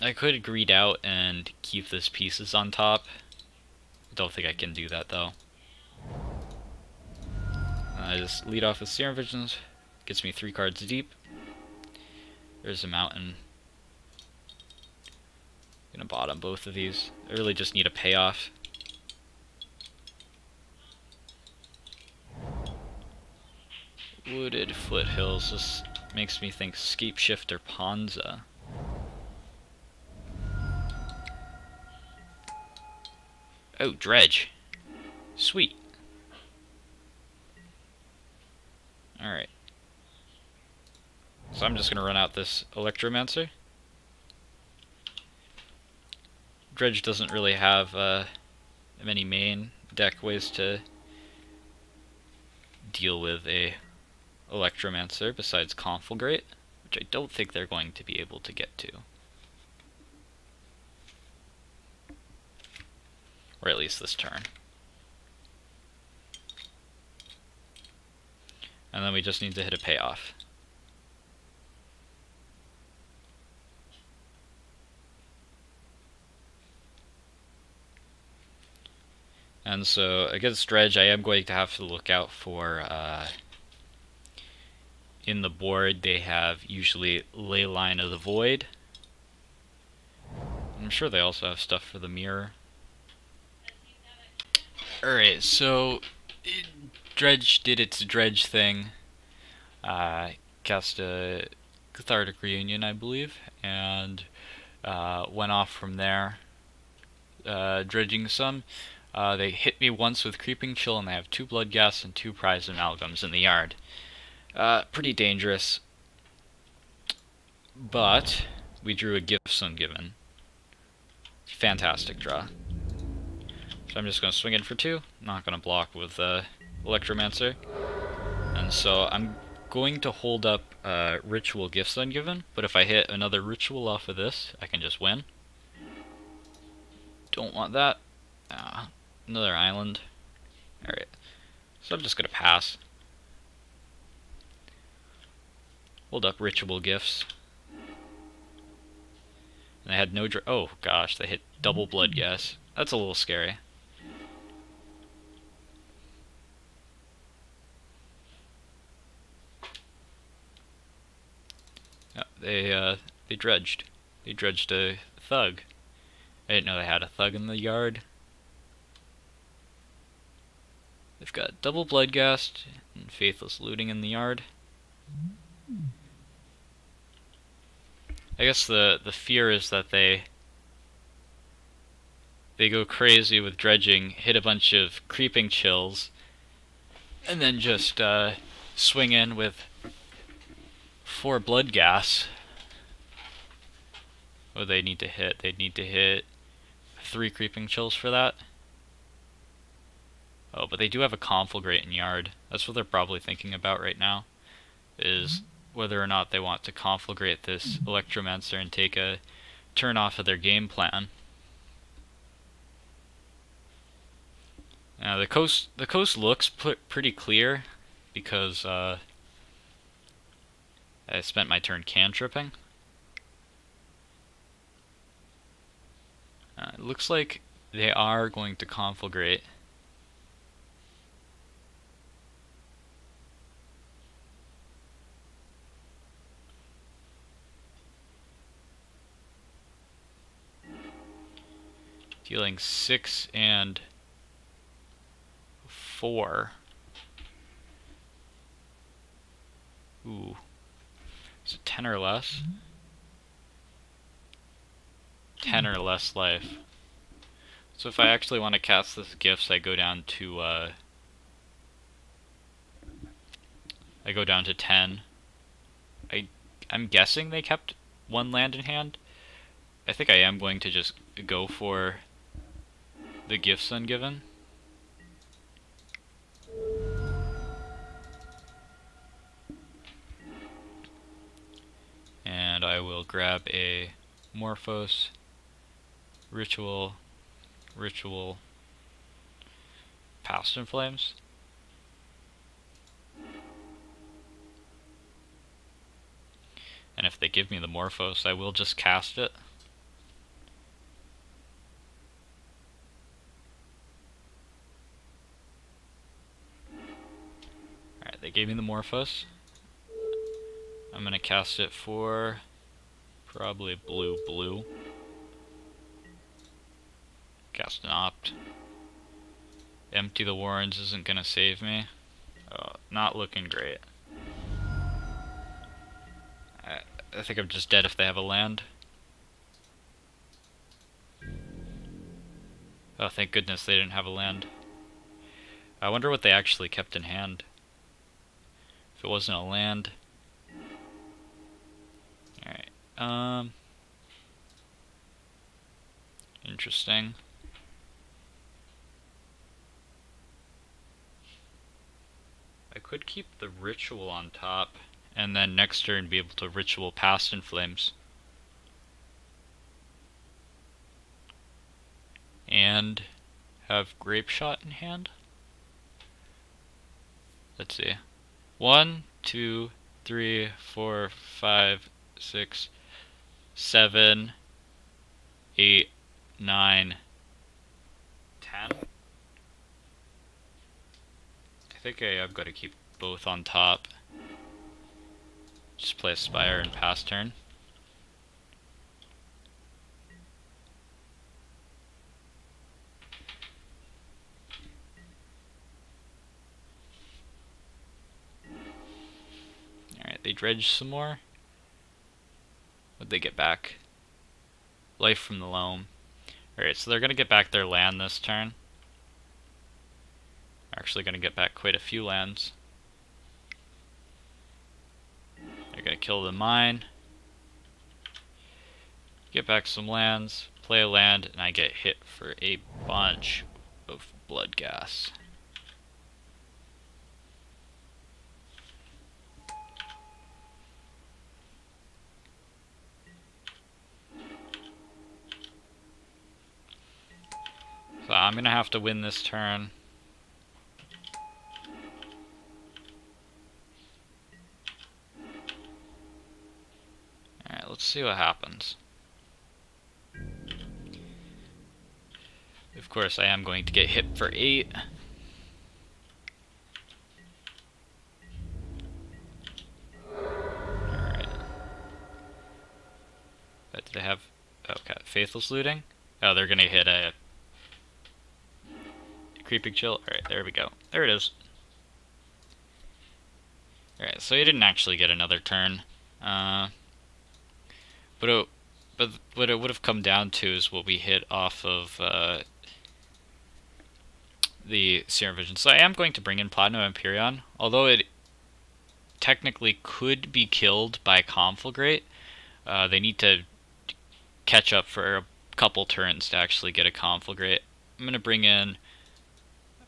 I could greed out and keep this pieces on top. Don't think I can do that, though. I just lead off with Serum Visions. Gets me 3 cards deep. There's a mountain. Gonna bottom both of these. I really just need a payoff. Wooded Foothills. This makes me think Scape Shifter Ponza. Oh, Dredge. Sweet. Alright. So I'm just gonna run out this Electromancer. Dredge doesn't really have many main deck ways to deal with a Electromancer besides Conflagrate, which I don't think they're going to be able to get to. Or at least this turn. And then we just need to hit a payoff. And so against Dredge, I am going to have to look out for, in the board they have usually Leyline of the Void. I'm sure they also have stuff for the mirror. Alright, so Dredge did its Dredge thing. Cast a Cathartic Reunion, I believe, and went off from there, dredging some. They hit me once with Creeping Chill, and they have 2 Blood Gas and 2 Prized Amalgams in the yard. Pretty dangerous, but we drew a Gifts Ungiven. Fantastic draw. So I'm just going to swing in for 2, not going to block with Electromancer. And so I'm going to hold up Ritual Gifts Ungiven, but if I hit another Ritual off of this, I can just win. Don't want that. Another island. Alright, so I'm just going to pass. Hold up Ritual Gifts. And they had no oh gosh, they hit double Blood Gas. That's a little scary. They dredged. They dredged a Thug. I didn't know they had a Thug in the yard. They've got double Bloodghast and Faithless Looting in the yard. I guess the fear is that they go crazy with dredging, hit a bunch of Creeping Chills, and then just swing in with 4 Bloodghast. What do they need to hit? They'd need to hit 3 Creeping Chills for that. Oh, but they do have a Conflagrate in yard. That's what they're probably thinking about right now, is whether or not they want to Conflagrate this Electromancer and take a turn off of their game plan. Now the coast looks pretty clear because I spent my turn cantripping. It looks like they are going to Conflagrate. Dealing 6 and 4. Ooh. Is it 10 or less? 10 or less life. So if I actually want to cast this Gifts, I go down to 10. I'm guessing they kept 1 land in hand. I think I am going to just go for the Gifts Ungiven. And I will grab a Morphos, Ritual, Past in Flames. And if they give me the Morphos, I will just cast it. Alright, they gave me the Morphos. I'm gonna cast it for probably blue. Cast an Opt. Empty the Warrens isn't gonna save me. Oh, not looking great. I think I'm just dead if they have a land. Oh, thank goodness they didn't have a land. I wonder what they actually kept in hand. If it wasn't a land. Alright, interesting. I could keep the Ritual on top, and then next turn be able to Ritual Past in Flames. And have Grape Shot in hand. Let's see. 1, 2, 3, 4, 5, 6, 7, 8, 9, 10. I think I've got to keep both on top. Just play a Spire and pass turn. Alright, they dredge some more. What'd they get back? Life from the loam. Alright, so they're gonna get back their land this turn. Actually gonna get back quite a few lands. They're gonna kill the mine. Get back some lands, play a land, and I get hit for a bunch of blood gas. So I'm gonna have to win this turn. Alright, let's see what happens. Of course, I am going to get hit for 8. Alright. But did they have... Okay, Faithless Looting? Oh, they're gonna hit a... Creeping Chill? Alright, there we go. There it is. Alright, so he didn't actually get another turn. But what it would have come down to is what we hit off of the Serum Vision. So I am going to bring in Platinum Empyrean, although it technically could be killed by Conflagrate. They need to catch up for a couple turns to actually get a Conflagrate. I'm going to bring in...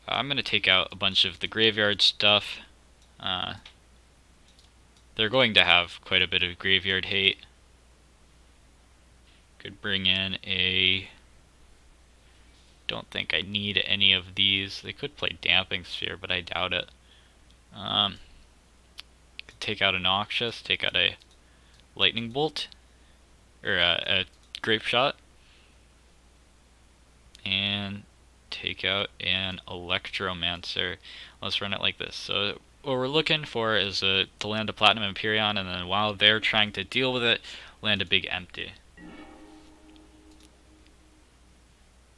I'm going to take out a bunch of the graveyard stuff. They're going to have quite a bit of graveyard hate. Could bring in a... Don't think I need any of these. They could play Damping Sphere, but I doubt it. Could take out a Noxious, take out a Lightning Bolt, or a Grape Shot, and take out an Electromancer. Let's run it like this. So what we're looking for is to land a Platinum Empyrean, and then while they're trying to deal with it, land a big empty.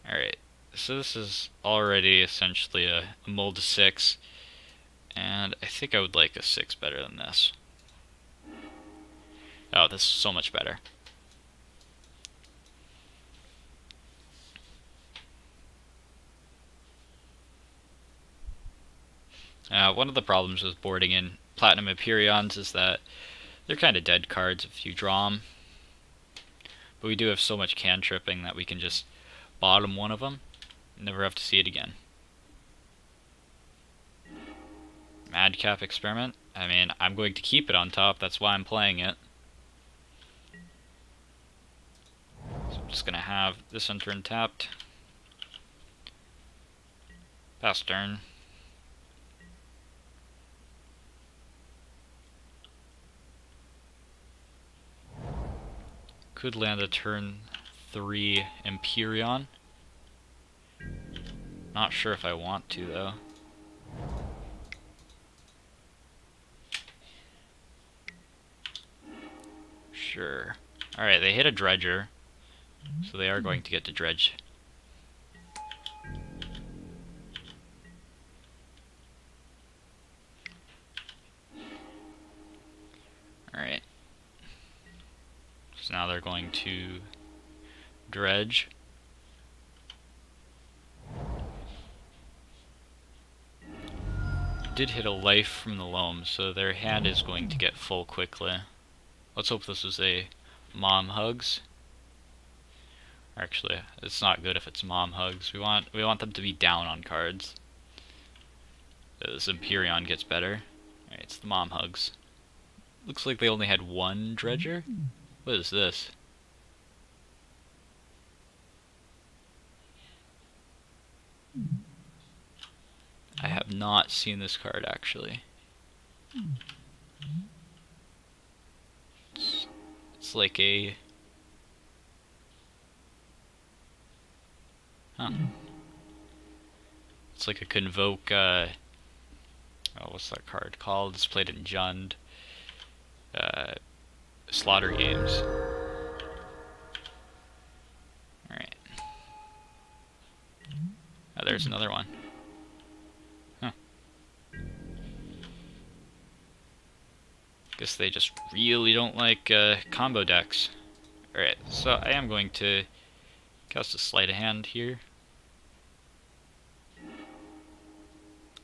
Alright, so this is already essentially a mold 6, and I think I would like a 6 better than this. Oh, this is so much better. One of the problems with boarding in Platinum Empyreans is that they're kind of dead cards if you draw them. But we do have so much cantripping that we can just bottom one of them and never have to see it again. Madcap Experiment. I mean, I'm going to keep it on top, that's why I'm playing it. So I'm just going to have this enter untapped. Pass turn. Could land a turn 3 Empyrean. Not sure if I want to though. Sure. Alright, they hit a Dredger, so they are going to get to dredge. Alright. So now they're going to dredge. Did hit a life from the loam, so their hand is going to get full quickly. Let's hope this is a Mom Hugs. Actually, it's not good if it's Mom Hugs. We want them to be down on cards. This Empyrean gets better. Alright, it's the Mom Hugs. Looks like they only had one Dredger. What is this? I have not seen this card actually. It's like a... Huh. It's like a Convoke, oh, what's that card called? It's played in Jund. Slaughter Games. Alright. Oh, there's another one. Huh. Guess they just really don't like combo decks. Alright, so I am going to cast a sleight of hand here.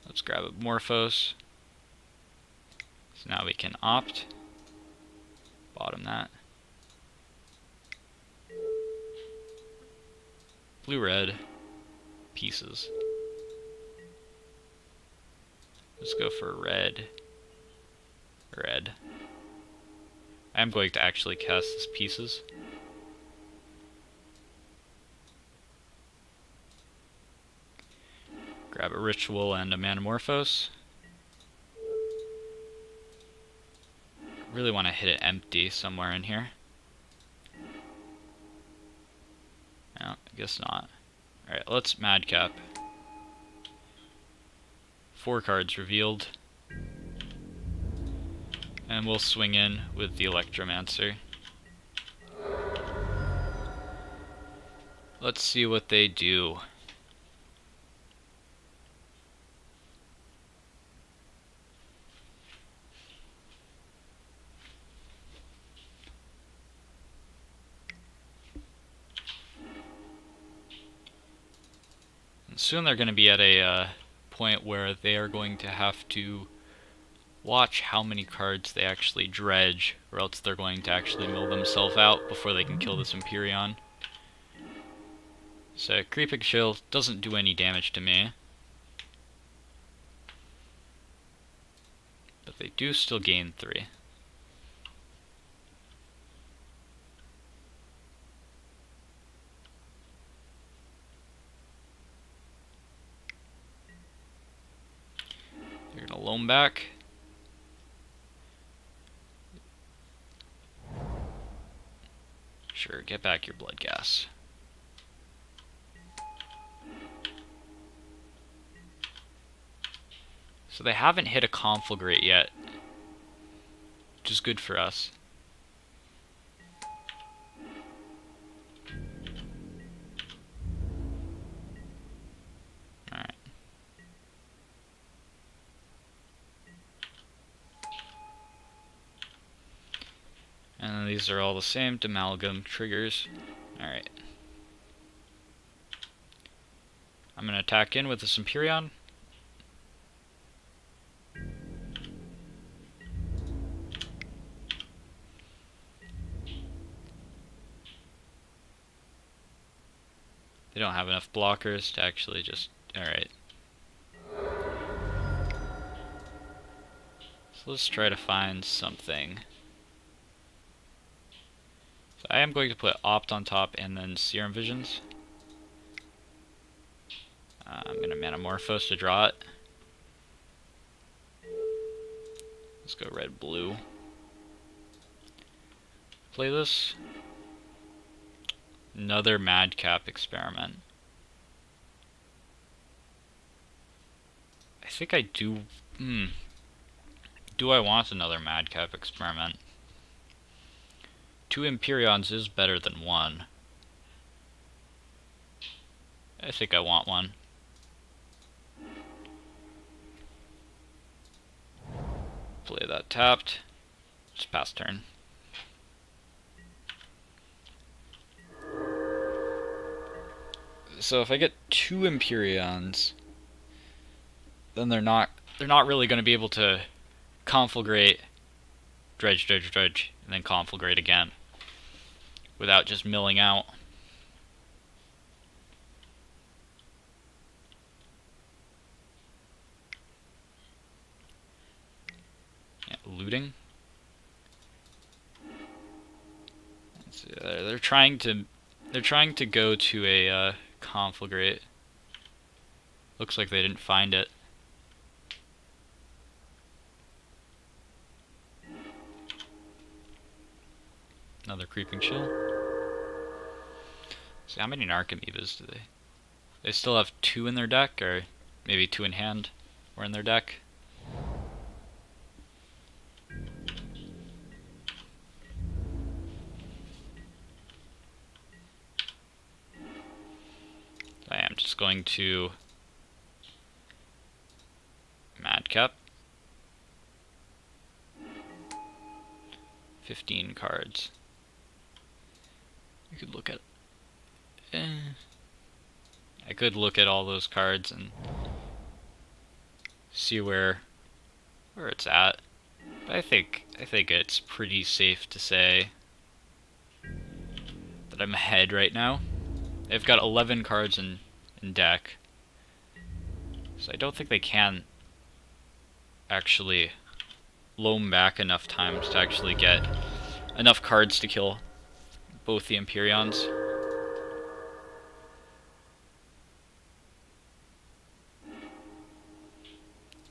Let's grab a Morphos. So now we can opt. Bottom that. Blue-red. Pieces. Let's go for red. Red. I'm going to actually cast this pieces. Grab a ritual and a Manamorphose. Really want to hit it empty somewhere in here. No, I guess not. Alright, let's madcap. 4 cards revealed. And we'll swing in with the Electromancer. Let's see what they do. And soon they're going to be at a point where they are going to have to watch how many cards they actually dredge, or else they're going to actually mill themselves out before they can kill this Empyrean. So Creeping Chill doesn't do any damage to me, but they do still gain 3. They're gonna loam back. Sure, get back your blood gas. So they haven't hit a Conflagrate yet, which is good for us. Alright. And these are all the same Amalgam triggers. Alright. I'm going to attack in with this Empyrean. They don't have enough blockers to actually just... Alright. So let's try to find something. So I am going to put Opt on top and then Serum Visions. I'm going to Manamorphose to draw it. Let's go red-blue. Play this. Another madcap experiment. I think I do... Do I want another madcap experiment? 2 Empyreans is better than 1. I think I want one. Play that tapped. Just pass turn. So if I get 2 Empyreans, then they're not really going to be able to Conflagrate, dredge, and then Conflagrate again without just milling out. Yeah, looting. Let's see, they're trying to go to a Conflagrate. Looks like they didn't find it. Another Creeping Chill. See, how many Narcomoebas do they? They still have 2 in their deck, or maybe 2 in hand, or in their deck. I am just going to madcap. 15 cards. You could look at... I could look at all those cards and see where it's at. But I think it's pretty safe to say that I'm ahead right now. They've got 11 cards in deck, so I don't think they can actually loam back enough times to actually get enough cards to kill both the Empyreans.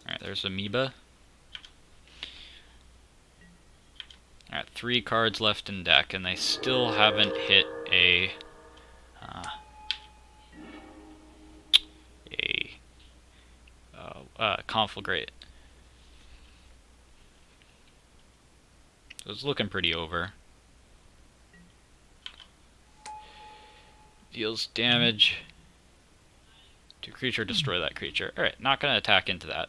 Alright, there's Amoeba. Alright, 3 cards left in deck, and they still haven't hit a Conflagrate. So it's looking pretty over. Deals damage to creature, destroy that creature. Alright, not gonna attack into that.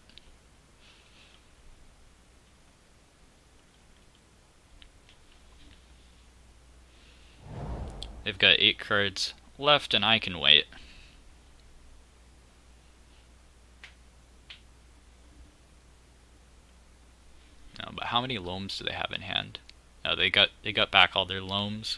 They've got 8 cards left, and I can wait. No, but how many loams do they have in hand? No, they got back all their loams.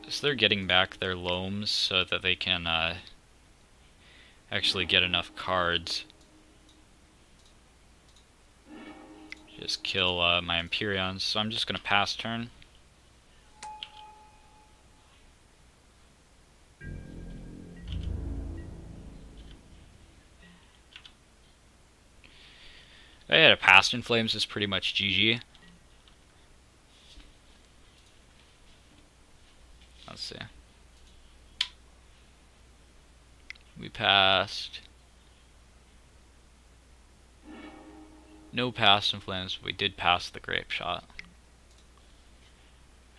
So they're getting back their loams so that they can actually get enough cards. Just kill my Empyreans. So I'm just going to pass turn. I had a Past in Flames is pretty much GG. Let's see. We passed. No Past in Flames, but we did pass the Grape Shot.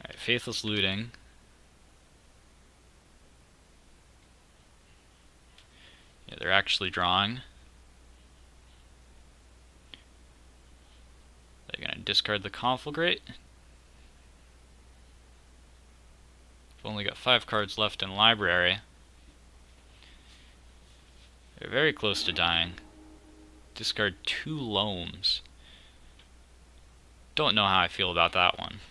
Alright, Faithless Looting. Yeah, they're actually drawing. They're gonna discard the Conflagrate. We've only got 5 cards left in library. They're very close to dying. Discard 2 loams. Don't know how I feel about that one.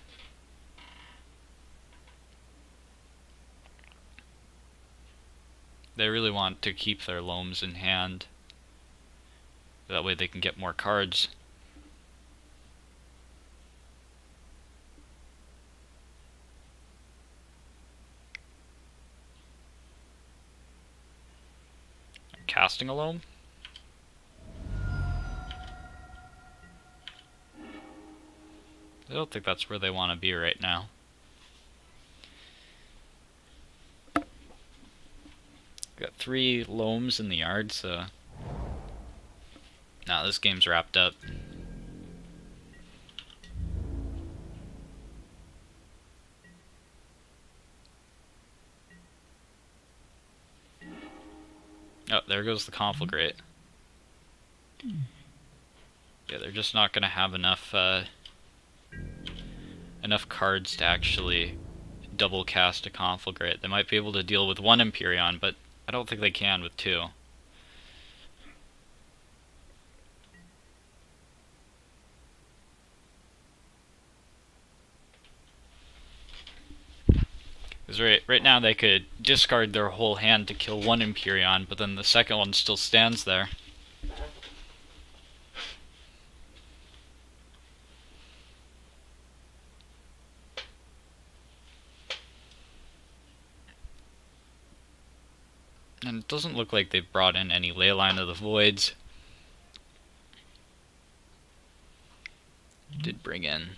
They really want to keep their loams in hand. That way they can get more cards. Casting a loam? I don't think that's where they want to be right now. Got 3 loams in the yard, so... Nah, this game's wrapped up. Oh, there goes the Conflagrate. Yeah, they're just not going to have enough enough cards to actually double cast a Conflagrate. They might be able to deal with 1 Empyrean, but I don't think they can with 2. Because right now they could discard their whole hand to kill 1 Empyrean, but then the second one still stands there. And it doesn't look like they've brought in any Leyline of the Voids. Did bring in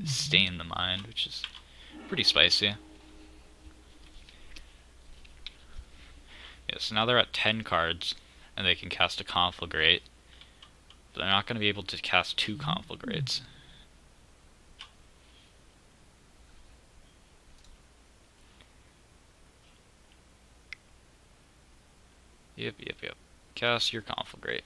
Stain the Mind, which is pretty spicy. Yeah, so now they're at 10 cards, and they can cast a Conflagrate. But they're not going to be able to cast 2 conflagrates. Yep. Cast your conflagrate.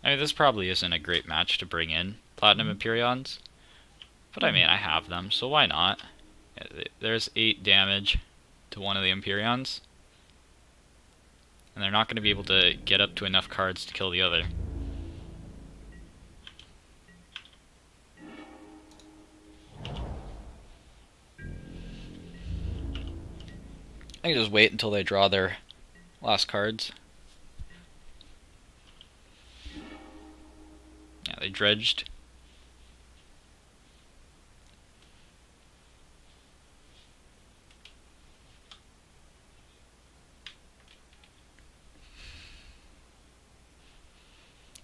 I mean, this probably isn't a great match to bring in Platinum Empyreans, but I mean, I have them, so why not? There's 8 damage to one of the Empyreans, and they're not going to be able to get up to enough cards to kill the other. I can just wait until they draw their last cards. Yeah, they dredged.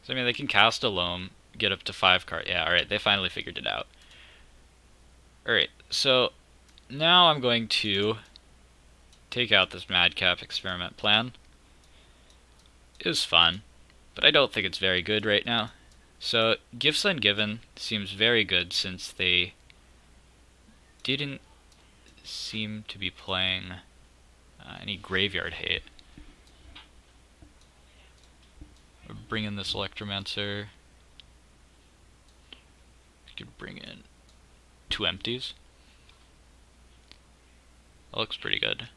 So I mean, they can cast a Loam, get up to 5 cards. Yeah, alright, they finally figured it out. Alright, so now I'm going to take out this madcap experiment plan. It was fun, but I don't think it's very good right now. So Gifts Ungiven seems very good since they didn't seem to be playing any graveyard hate. We'll bring in this Electromancer. We could bring in 2 empties. That looks pretty good.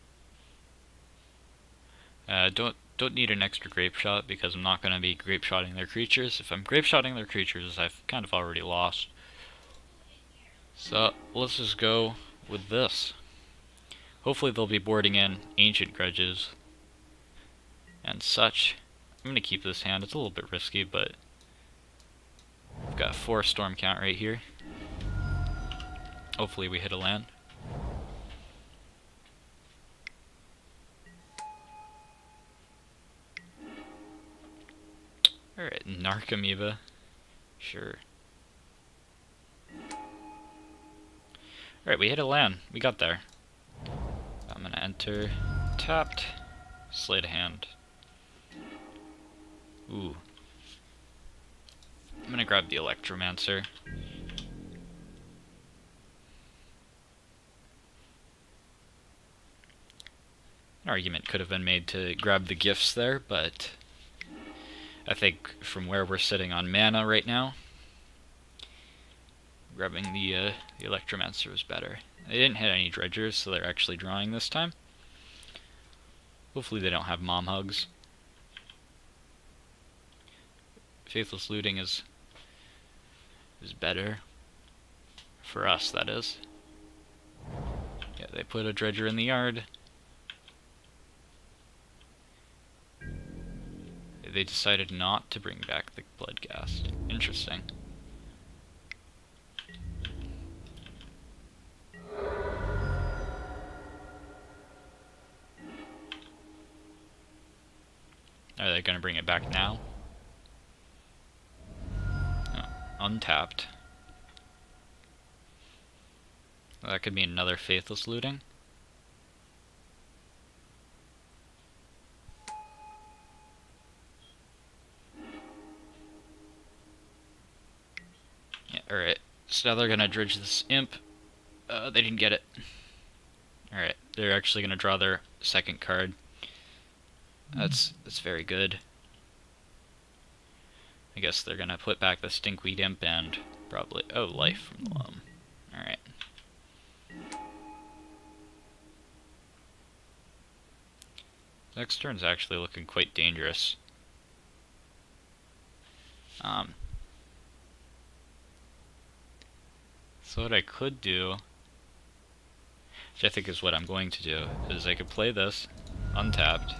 Don't need an extra grape shot because I'm not going to be grape shotting their creatures. If I'm grape shotting their creatures, I've kind of already lost. So let's just go with this. Hopefully they'll be boarding in Ancient Grudges and such. I'm going to keep this hand. It's a little bit risky, but I've got 4 storm count right here. Hopefully we hit a land. Alright, Narcomoeba. Sure. Alright, we hit a land. We got there. I'm gonna enter. Tapped. Sleight of hand. Ooh. I'm gonna grab the Electromancer. An argument could have been made to grab the gifts there, but I think from where we're sitting on mana right now, grabbing the Electromancer was better. They didn't hit any dredgers, so they're actually drawing this time. Hopefully they don't have mom hugs. Faithless Looting is better. For us, that is. Yeah, they put a dredger in the yard. They decided not to bring back the Bloodghast. Interesting. Are they going to bring it back now? No. Untapped. Well, that could be another Faithless Looting. Yeah, alright. So now they're going to dredge this imp. They didn't get it. Alright, they're actually going to draw their second card. That's very good. I guess they're gonna put back the Stinkweed Imp and probably... oh, life from the Loam. Alright. Next turn's actually looking quite dangerous. So what I could do, which I think is what I'm going to do, is I could play this untapped.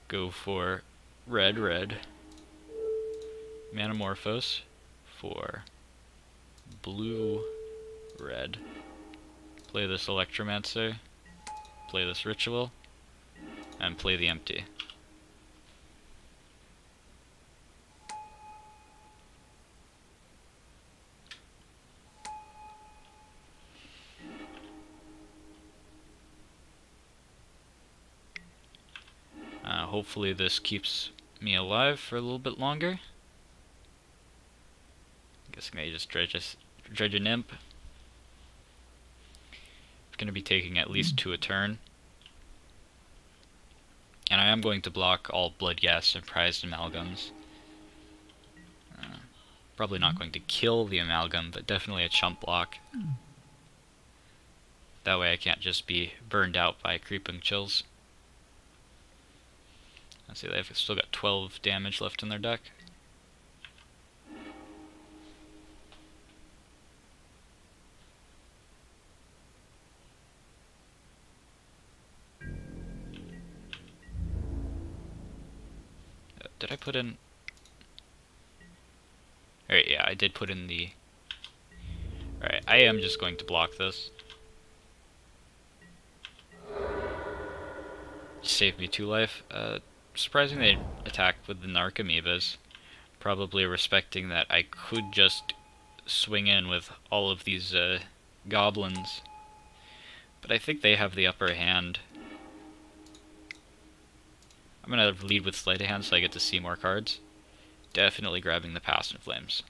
Go for red, Manamorphose for blue, red. Play this Electromancer, play this Ritual, and play the empty. hopefully this keeps me alive for a little bit longer. I guess I just dredge an imp. It's going to be taking at least 2 a turn. And I am going to block all blood gas and prized amalgams. Probably not going to kill the amalgam, but definitely a chump block. That way I can't just be burned out by creeping chills. Let's see, they've still got 12 damage left in their deck. Did I put in... Alright, yeah, I did put in the... Alright, I am just going to block this. Save me 2 life. Surprising they attacked with the Narcomoebas. Probably respecting that I could just swing in with all of these goblins. But I think they have the upper hand. I'm gonna lead with Sleight of Hand so I get to see more cards. Definitely grabbing the Past in Flames.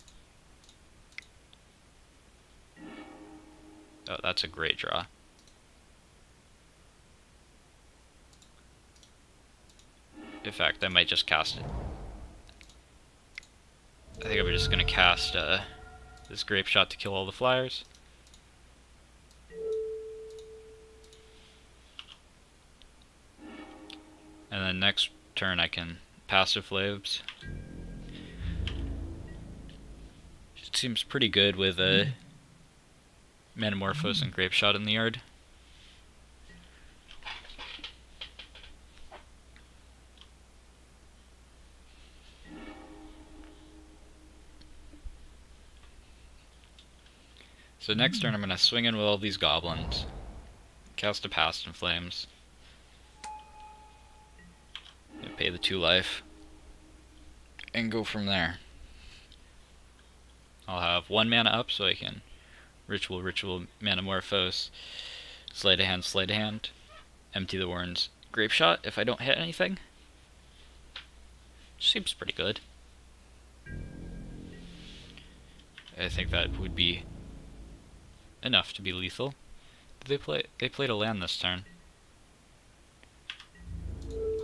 Oh, that's a great draw. In fact, I might just cast it. I think I'm just gonna cast this Grape Shot to kill all the flyers. And then next turn I can Passive Flames. It seems pretty good with Metamorphose and Grape Shot in the yard. So next turn I'm going to swing in with all these goblins, cast a Past in Flames, pay the 2 life, and go from there. I'll have 1 mana up so I can Ritual, Metamorphose, Sleight of Hand, empty the Warren's Grape Shot if I don't hit anything. Seems pretty good. I think that would be enough to be lethal. Did they played a land this turn.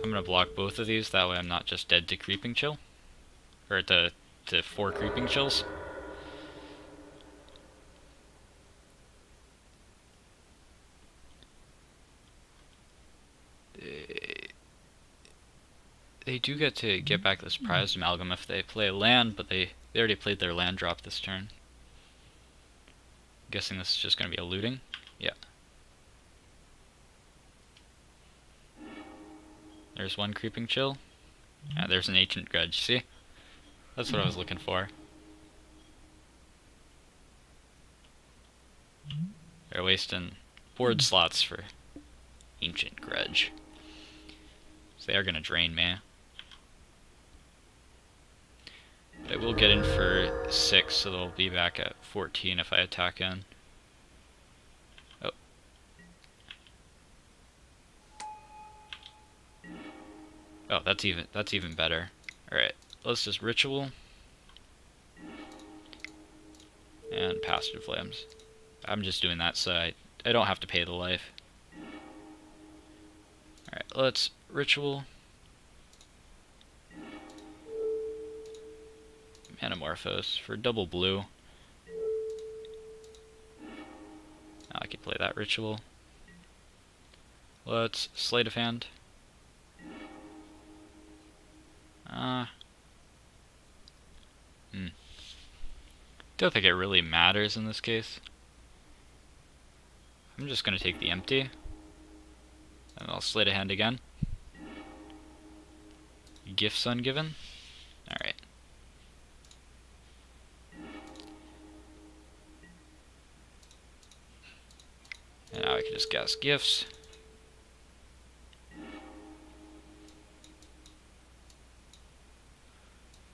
I'm gonna block both of these, that way I'm not just dead to Creeping Chill. Or to 4 Creeping Chills. They do get to get back this Prized Amalgam if they play a land, but they already played their land drop this turn. I'm guessing this is just going to be a looting. Yeah. There's 1 Creeping Chill. Yeah, there's an Ancient Grudge, see? That's what I was looking for. They're wasting board slots for Ancient Grudge. So they are going to drain me. But I will get in for 6, so they'll be back at 14 if I attack in. Oh. Oh, that's even better. Alright, let's just Ritual. And Past in Flames. I'm just doing that so I don't have to pay the life. Alright, let's Ritual. Metamorphose for double blue. Now I could play that Ritual. Let's Sleight of Hand. Don't think it really matters in this case. I'm just gonna take the empty. And I'll Sleight of Hand again. Gifts ungiven. Alright. And now I can just cast Gifts.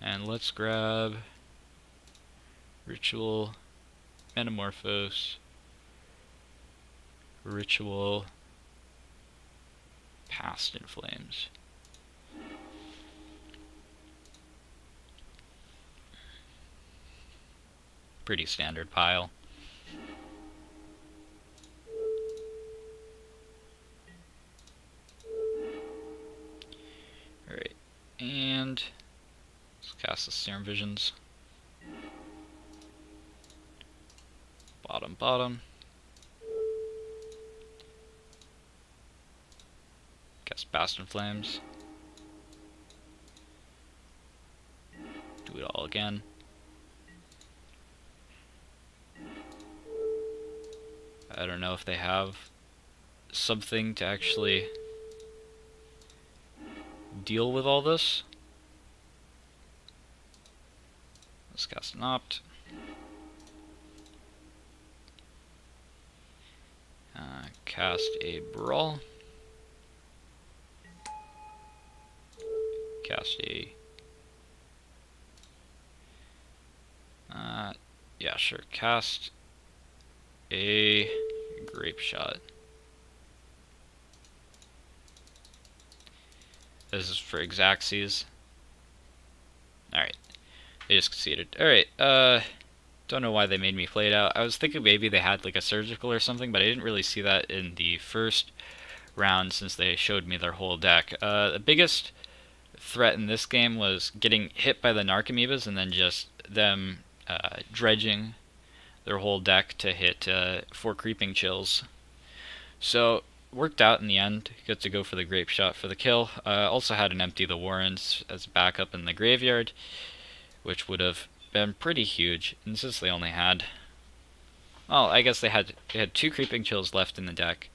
And let's grab Ritual, Metamorphose, Ritual, Past in Flames. Pretty standard pile. Alright, and let's cast the Serum Visions. Bottom, bottom. Cast Bastion Flames. Do it all again. I don't know if they have something to actually deal with all this. Let's cast an Opt. Cast a Brawl. Cast a... yeah, sure. Cast a Grape Shot. This is for Xaxes. Alright. They just conceded. Alright, don't know why they made me play it out. I was thinking maybe they had like a surgical or something, but I didn't really see that in the first round since they showed me their whole deck. The biggest threat in this game was getting hit by the Narcomoebas and then just them dredging their whole deck to hit 4 Creeping Chills. So, worked out in the end. Got to go for the Grape Shot for the kill. Also had an Empty the Warrens as backup in the graveyard, which would have been pretty huge. And since they only had... well, I guess they had 2 Creeping Chills left in the deck,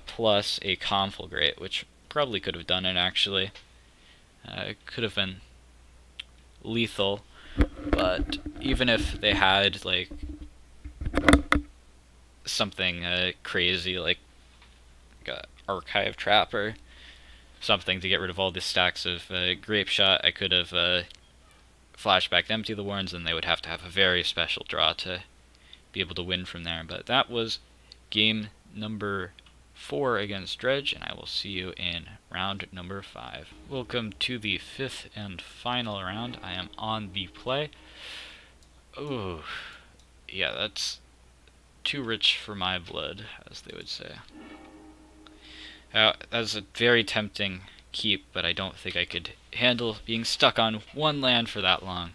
plus a Conflagrate, which probably could have done it actually. It could have been lethal, but even if they had like something crazy like Archive Trap or something to get rid of all the stacks of Grape Shot, I could have flashback to Empty the Warrens, and they would have to have a very special draw to be able to win from there. But that was game number 4 against Dredge, and I will see you in round number 5. Welcome to the 5th and final round. I am on the play. Oh, yeah, that's too rich for my blood, as they would say. That's a very tempting keep, but I don't think I could handle being stuck on one land for that long.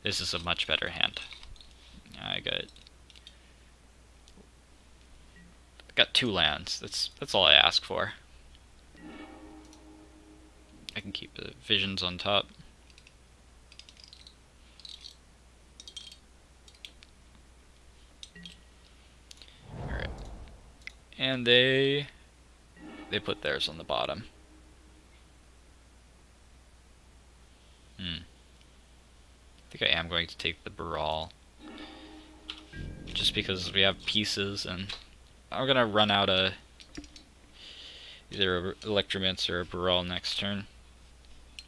This is a much better hand. I got 2 lands. That's all I ask for. I can keep the Visions on top. Alright. And they put theirs on the bottom. I think I am going to take the Brawl, just because we have pieces, and I'm gonna run out a either a Electromance or a Brawl next turn.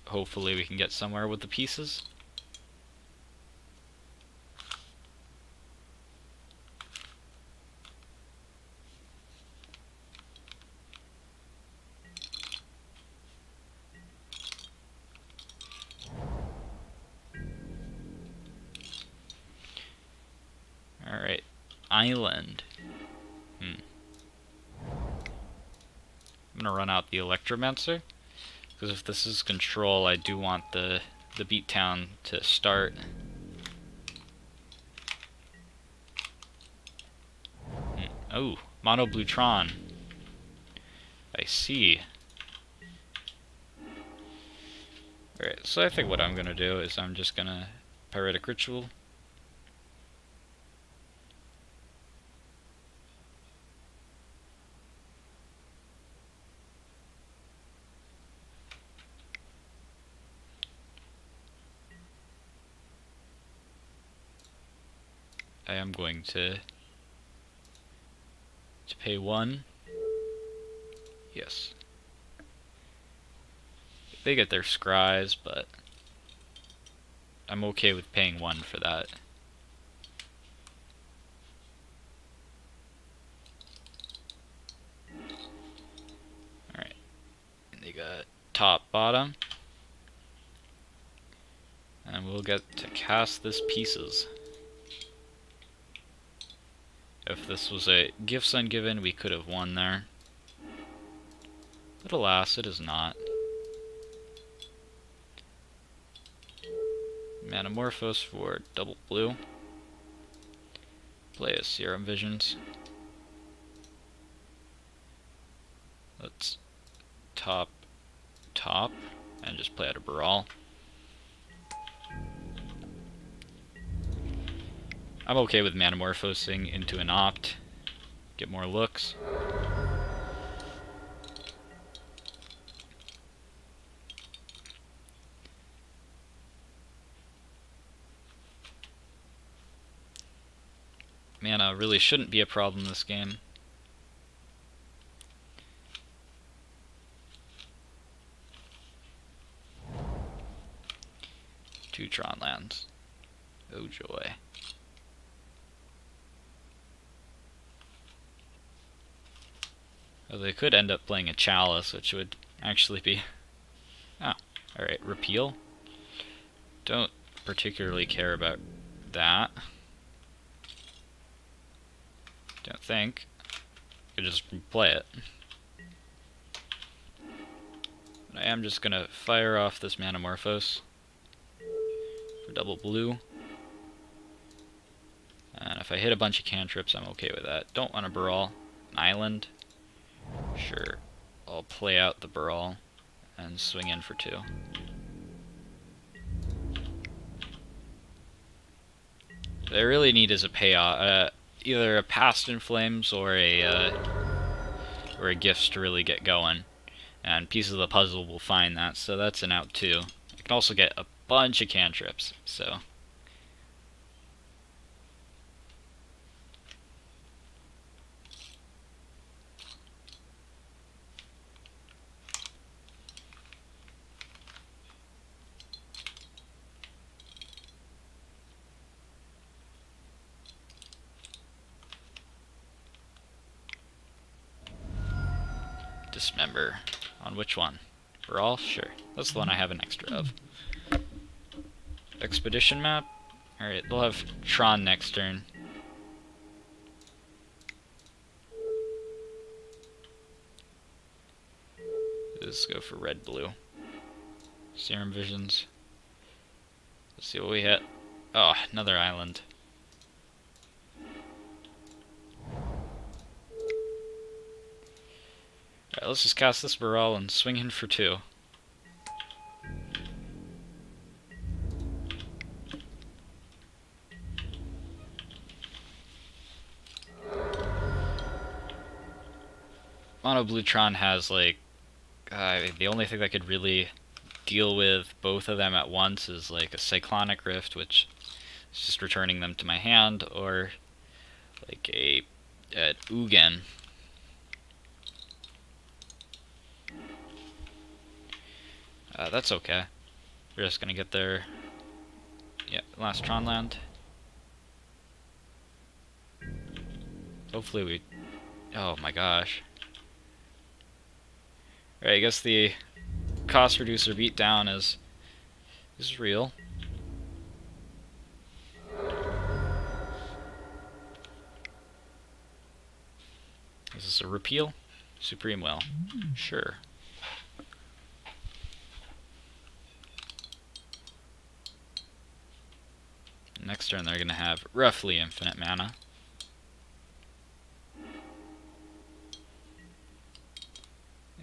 Hopefully we can get somewhere with the pieces. Alright, Island. I'm gonna run out the Electromancer, because if this is control, I do want the Beattown to start. Oh, Mono Bluetron. I see. Alright, so I think what I'm gonna do is I'm just gonna Pyretic Ritual. I am going to pay 1. Yes. They get their scries, but I'm okay with paying 1 for that. Alright. And they got top, bottom. And we'll get to cast this pieces. If this was a gifts ungiven, we could have won there. But alas, it is not. Manamorphose for double blue. Play a Serum Visions. Let's top, and just play out a Brawl. I'm okay with Manamorphosing into an Opt. Get more looks. Mana really shouldn't be a problem this game. Two Tron lands. Oh joy. Well, they could end up playing a Chalice, which would actually be... Oh, alright, Repeal. Don't particularly care about that. Don't think. Could just play it. But I am just gonna fire off this Manamorphose for double blue. And if I hit a bunch of cantrips, I'm okay with that. Don't want to Brawl. An island. Sure. I'll play out the Brawl and swing in for 2. What I really need is a payoff. Either a Past in Flames or a Gifts to really get going. And Pieces of the Puzzle will find that, so that's an out too. I can also get a bunch of cantrips, so... Dismember. On which one? Brawl? Sure. That's the one I have an extra of. Expedition map? Alright, they'll have Tron next turn. Let's go for red-blue. Serum Visions. Let's see what we hit. Oh, another island. Alright, let's just cast this Brawl and swing in for 2. Mono Blue Tron has, like, the only thing that could really deal with both of them at once is, like, a Cyclonic Rift, which is just returning them to my hand, or, like, an Ugin. That's okay. We're just gonna get their... Yeah, last Tron land. Hopefully we... Oh my gosh. Right, I guess the cost reducer beatdown is real. Is this a repeal? Supreme Will. Sure. Next turn they're going to have roughly infinite mana.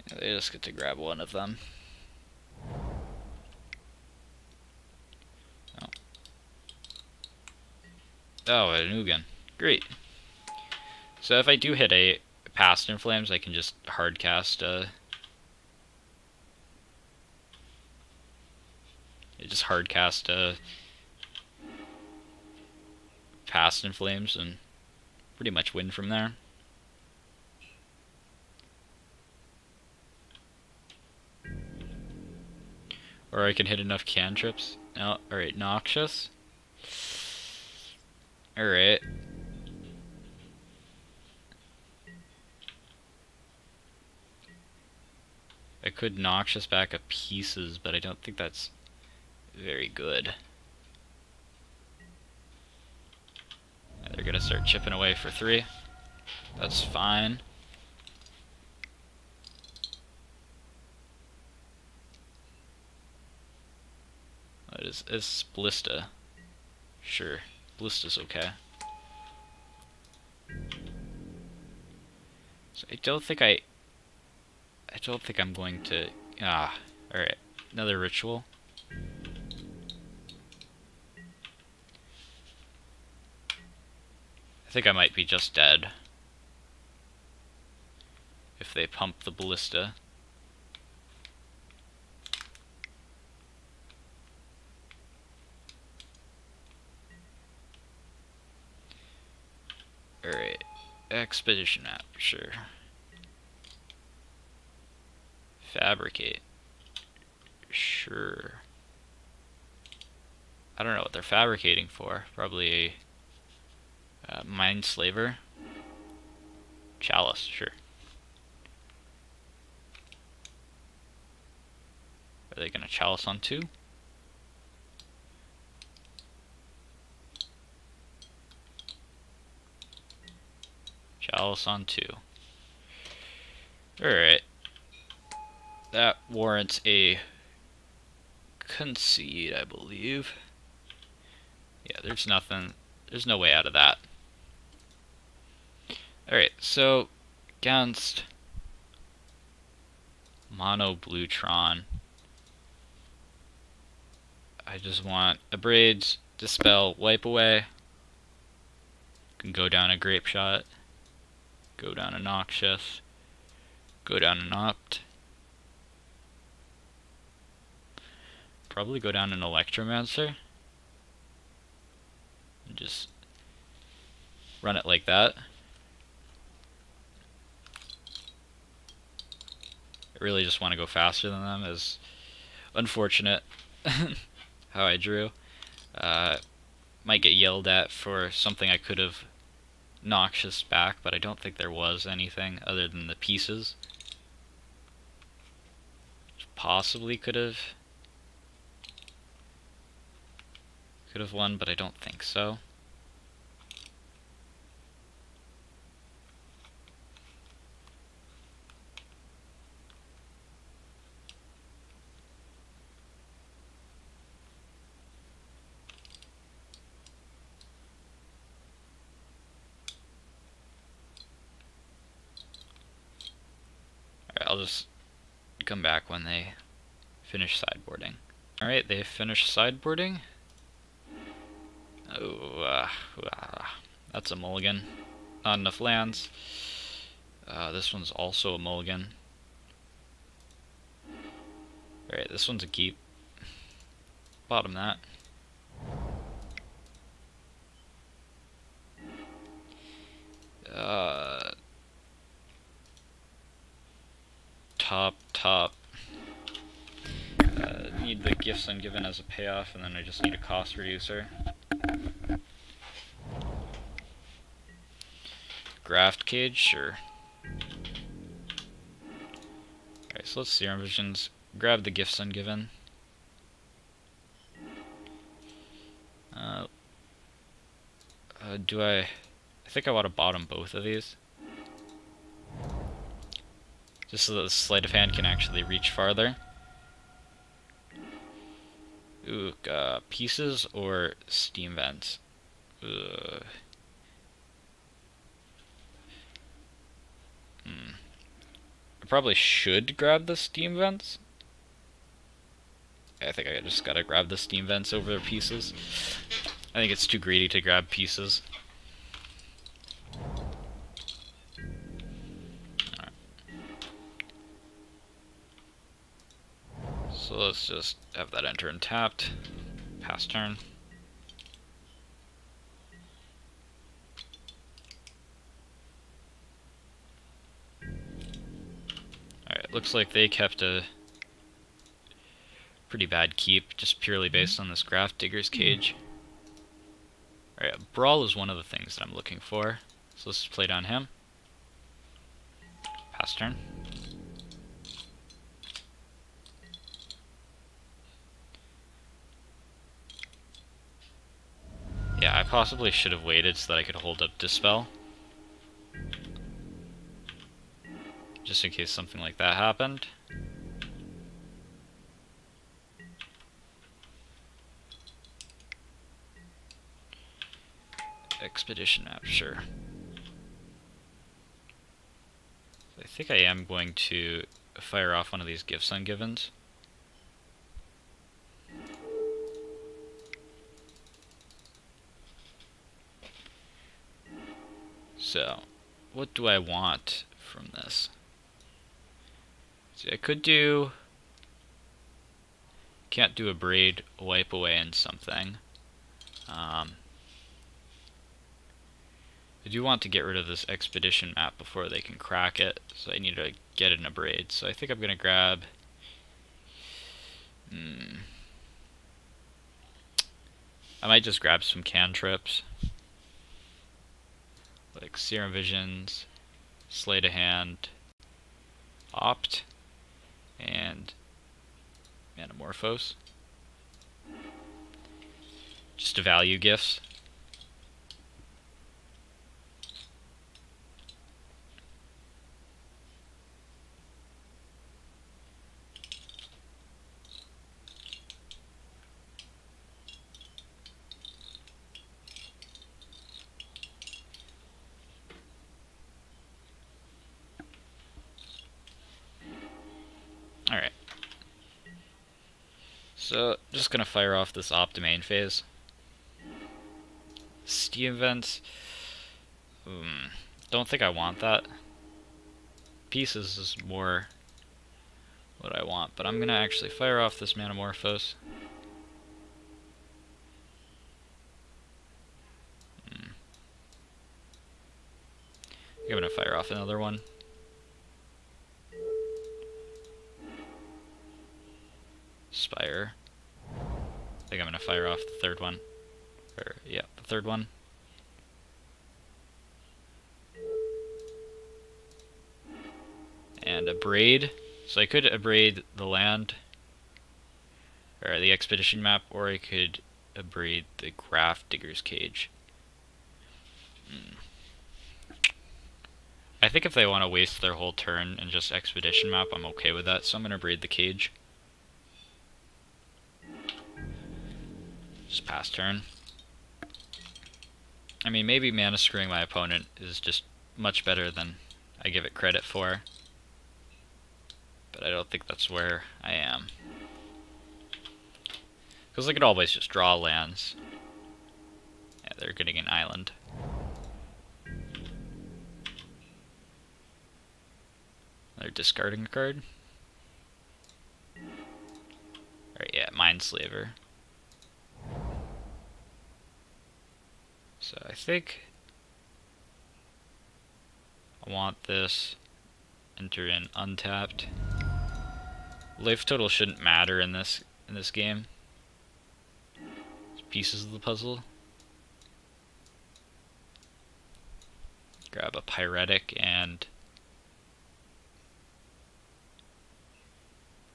Yeah, they just get to grab one of them. Oh. Oh, an Ugin. Great. So if I do hit a Past in Flames, I can just hardcast Past in Flames and pretty much win from there. Or I can hit enough cantrips. No, alright, Noxious. Alright. I could Noxious back up pieces, but I don't think that's very good. They're gonna start chipping away for 3. That's fine. What is Ballista? Sure, Ballista's okay. So I don't think I'm going to. Alright. Another ritual. I think I might be just dead if they pump the ballista. Alright. Expedition map, sure. Fabricate. Sure. I don't know what they're fabricating for. Probably a mind slaver. Chalice, sure. Are they gonna chalice on 2? Chalice on 2. Alright. That warrants a concede, I believe. Yeah, there's no way out of that. Alright, so against Mono Bluetron, I just want Abrades, Dispel, Wipe Away. Can go down a Grape Shot, go down a Noxious, go down an Opt. Probably go down an Electromancer. And just run it like that. I really just want to go faster than them. Is unfortunate how I drew. Might get yelled at for something I could have Noxious back, but I don't think there was anything other than the pieces. Possibly could have won, but I don't think so. Alright, I'll just come back when they finish sideboarding. Alright, they finished sideboarding. Oh, that's a mulligan. Not enough lands. This one's also a mulligan. Alright, this one's a keep. Bottom that. Top. Need the gifts ungiven as a payoff, and then I just need a cost reducer. Graft Cage, sure. Alright, so let's see our visions. Grab the gifts ungiven. I think I want to bottom both of these. Just so that the sleight of hand can actually reach farther. Ooh, pieces or steam vents? I probably should grab the steam vents. I think I just gotta grab the steam vents over the pieces. I think it's too greedy to grab pieces. Alright. So let's just have that enter untapped. Pass turn. Alright, looks like they kept a pretty bad keep, just purely based on this Graft Digger's Cage. Alright, Brawl is one of the things that I'm looking for. So let's play down him. Pass turn. Yeah, possibly should have waited so that I could hold up Dispel. Just in case something like that happened. Expedition map, sure. I think I am going to fire off one of these gifts ungivens. So, what do I want from this? See, I could do... Can't do a braid, wipe away, and something. I do want to get rid of this expedition map before they can crack it, so I need to get it in a braid. So I think I'm going to grab... I might just grab some cantrips. Like Serum Visions, Sleight of Hand, Opt, and Manamorphose. Just to value gifts. Alright. So, just gonna fire off this Optimane phase. Steam Vents. Don't think I want that. Pieces is more what I want, but I'm gonna actually fire off this Manamorphose. I think I'm gonna fire off another one. Spire. I think I'm gonna fire off the third one. Or, yeah, the third one. And a braid. So I could abrade the land, or the expedition map, or I could abrade the Graft Digger's Cage. I think if they want to waste their whole turn and just expedition map, I'm okay with that, so I'm gonna braid the cage. Just pass turn. I mean, maybe mana screwing my opponent is just much better than I give it credit for. But I don't think that's where I am. Because I could always just draw lands. Yeah, they're getting an island. They're discarding a card. Alright, yeah, Mindslaver. So I think I want this. Enter in untapped. Life total shouldn't matter in this game. It's pieces of the puzzle. Grab a Pyretic and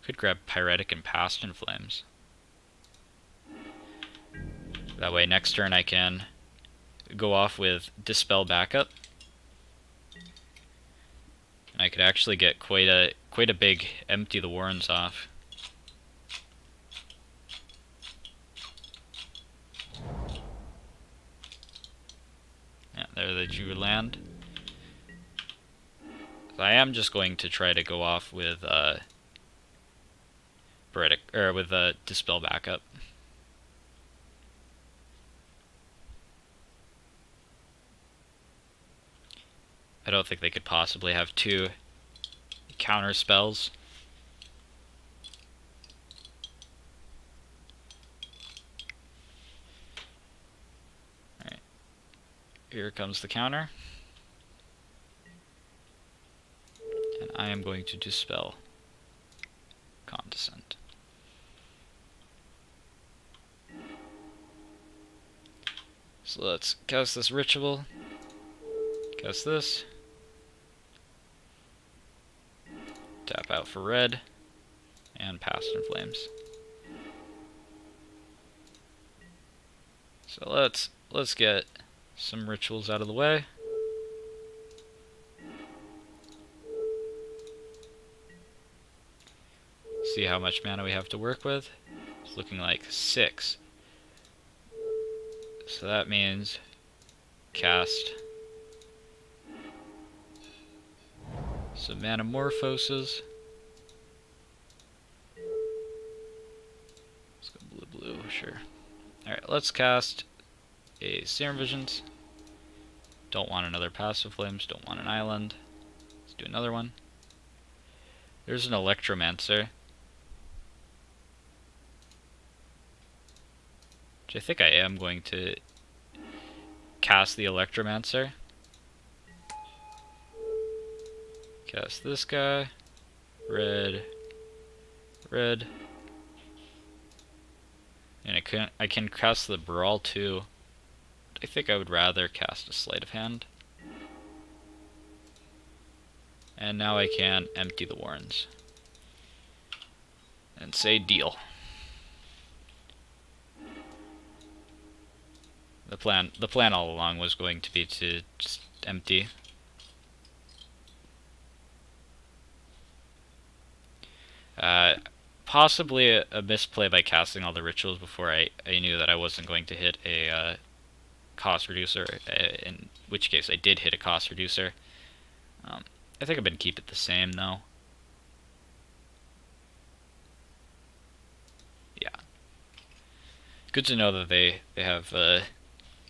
could grab Pyretic and Past in Flames. That way next turn I can go off with Dispel backup. I could actually get quite a big Empty the Warrens off. Yeah, there they drew land. So I am just going to try to go off with Dispel backup. I don't think they could possibly have two counter spells. Alright. Here comes the counter. And I am going to Dispel Condescent. So let's cast this ritual. Cast this. Tap out for red. And Past in Flames. So let's let's get some rituals out of the way. See how much mana we have to work with. It's looking like 6. So that means cast some Manamorphoses. Let's go blue, sure. Alright, let's cast a Serum Visions. Don't want another Passive Flames, don't want an island. Let's do another one. There's an Electromancer, which I think I am going to cast the Electromancer. Cast this guy. Red. Red. And I can cast the Brawl too. I think I would rather cast a Sleight of Hand. And now I can empty the Warrens. And say deal. The plan all along was going to be to just empty. Possibly a misplay by casting all the rituals before I knew that I wasn't going to hit a cost reducer, in which case I did hit a cost reducer. I think I'm going to keep it the same though. Yeah. Good to know that they have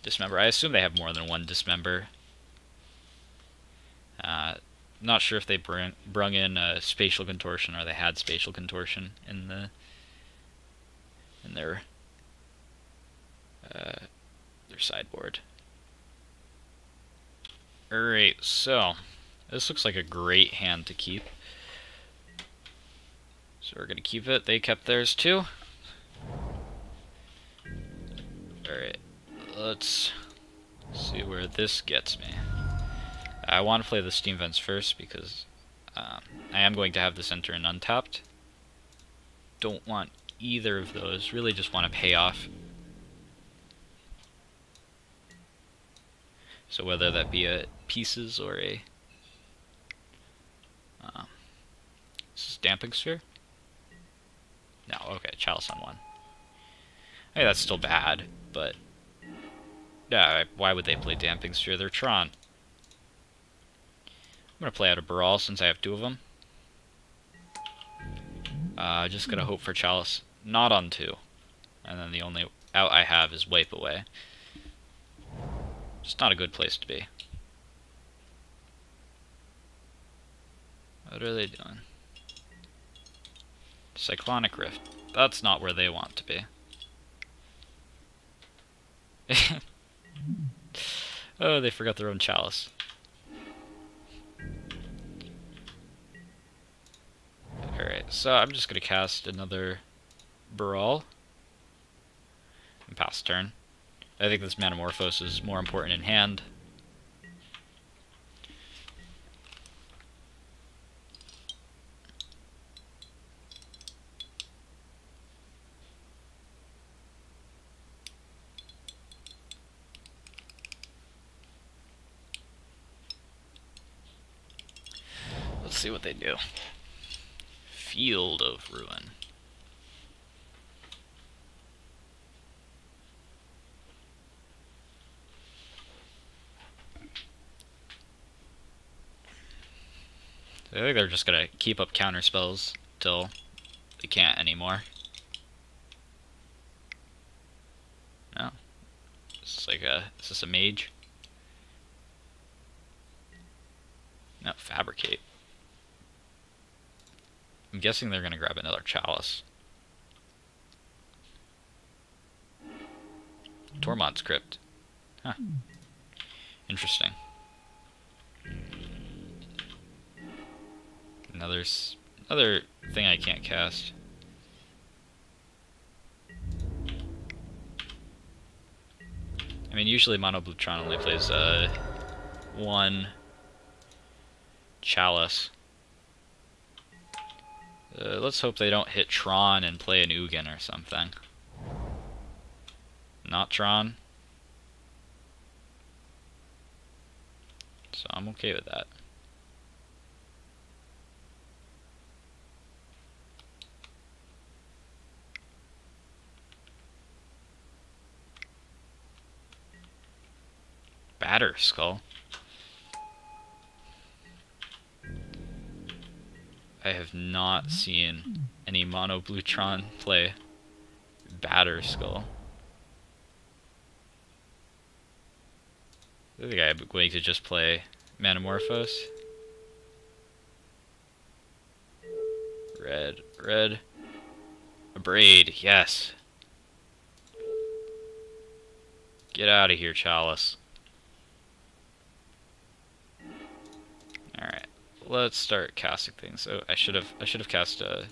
Dismember. I assume they have more than one Dismember. Not sure if they brung in Spatial Contortion or they had Spatial Contortion in their sideboard. Alright, so this looks like a great hand to keep. So we're gonna keep it. They kept theirs too. Alright, let's see where this gets me. I want to play the Steam Vents first because I am going to have this enter in untapped. Don't want either of those. Really just want to pay off. So whether that be a Pieces or a this is Damping Sphere? No, okay, Chalice on 1. Hey, that's still bad, but why would they play Damping Sphere? They're Tron. I'm going to play out a Brawl since I have 2 of them. Just going to hope for Chalice not on 2. And then the only out I have is Wipe Away. Just not a good place to be. What are they doing? Cyclonic Rift. That's not where they want to be. Oh, they forgot their own Chalice. Alright, so I'm just going to cast another Brawl and pass turn. I think this Manamorphose is more important in hand. Let's see what they do. Field of Ruin. I think they're just gonna keep up counter spells till they can't anymore. No. It's like is this a mage? No, Fabricate. I'm guessing they're gonna grab another Chalice. Tormod's Crypt. Huh. Interesting. Another thing I can't cast. I mean, usually Mono Blue Tron only plays 1 Chalice. Let's hope they don't hit Tron and play an Ugin or something. Not Tron. so I'm okay with that. Batter Skull. I have not seen any Mono Bluetron play Batter Skull. I think I'm going to just play Manamorphose. Red, red. A Braid, yes. Get out of here, Chalice. Alright, let's start casting things. So I should have cast a...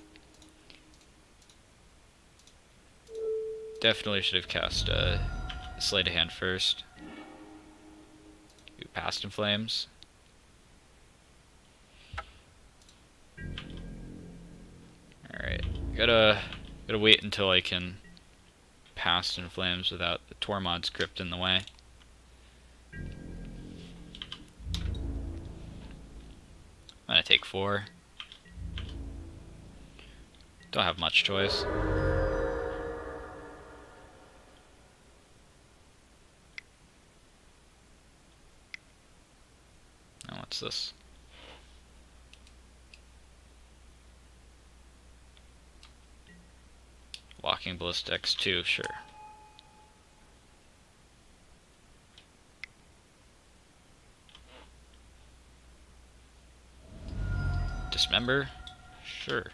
Definitely should have cast a Sleight of Hand first. Past in Flames. Alright, gotta wait until I can Past in Flames without the Tormod's Crypt in the way. I'm gonna take 4. Don't have much choice. Now what's this? Walking Ballista X2, sure. Dismember? Sure.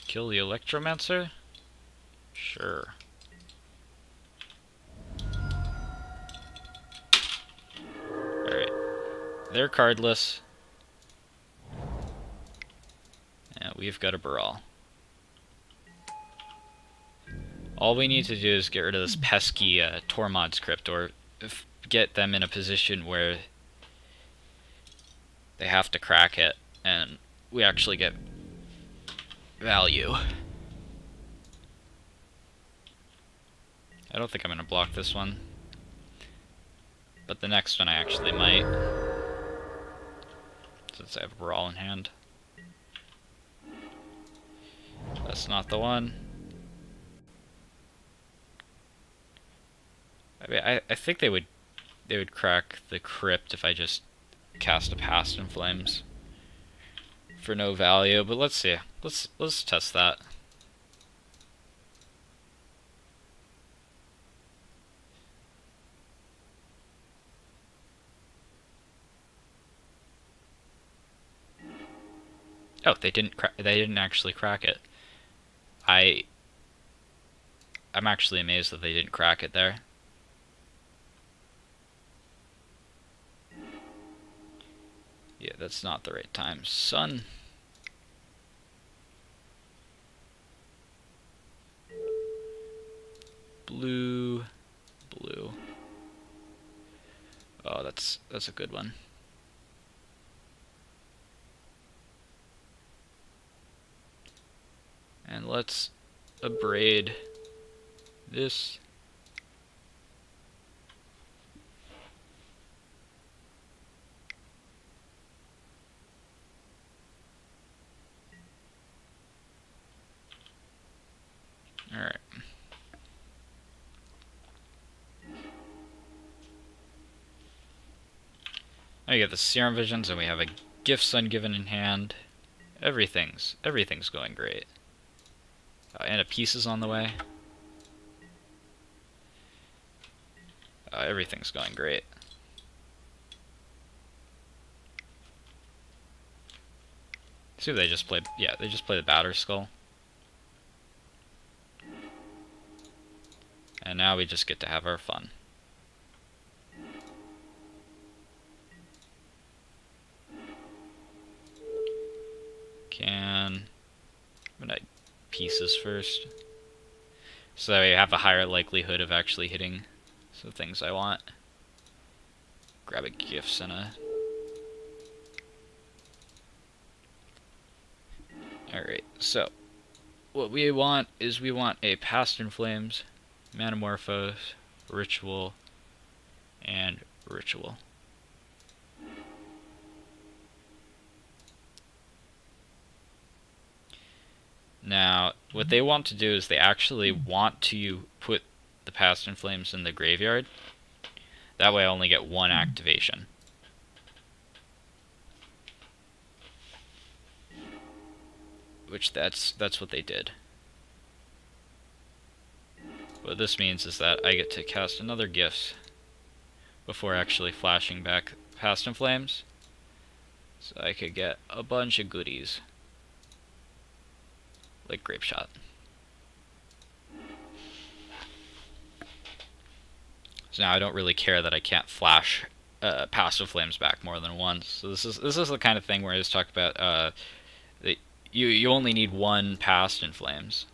Kill the Electromancer? Sure. Alright. They're cardless. And we've got a Brawl. All we need to do is get rid of this pesky Tormod's Crypt, or get them in a position where they have to crack it, and we actually get value. I don't think I'm going to block this one, but the next one I actually might, since I have a Brawl in hand. That's not the one. I mean, I think they would crack the Crypt if I just cast a Past in Flames for no value, but let's see. Let's test that. Oh, they didn't actually crack it. I'm actually amazed that they didn't crack it there. Yeah, that's not the right time. Sun. Blue. Blue. Oh, that's a good one. And let's abrade this. Alright. Now we get the Serum Visions, and we have a Gifts Ungiven in hand. Everything's going great. And a Peace is on the way. Everything's going great. See what they just played? Yeah, they just play the Batter Skull. And now we just get to have our fun. I'm gonna Pieces first, so that we have a higher likelihood of actually hitting some things I want. Grab a Gifts and a... Alright, so what we want is we want a Past in Flames, Manamorphose, Ritual, and Ritual. Now, what they want to do is they actually want to put the Past in Flames in the graveyard. That way I only get one activation. Which that's what they did. What this means is that I get to cast another gift before actually flashing back Past in Flames. So I could get a bunch of goodies. Like Grape Shot. So now I don't really care that I can't flash Past in Flames back more than once. So this is the kind of thing where I just talked about that you only need one Past in Flames.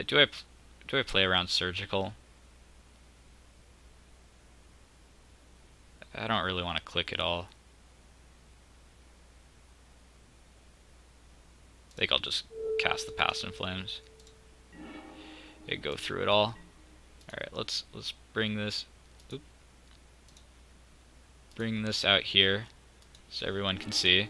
Do I play around Surgical? I don't really want to click it all. I think I'll just cast the Past in Flames. And go through it all. Alright, let's bring this bring this out here so everyone can see.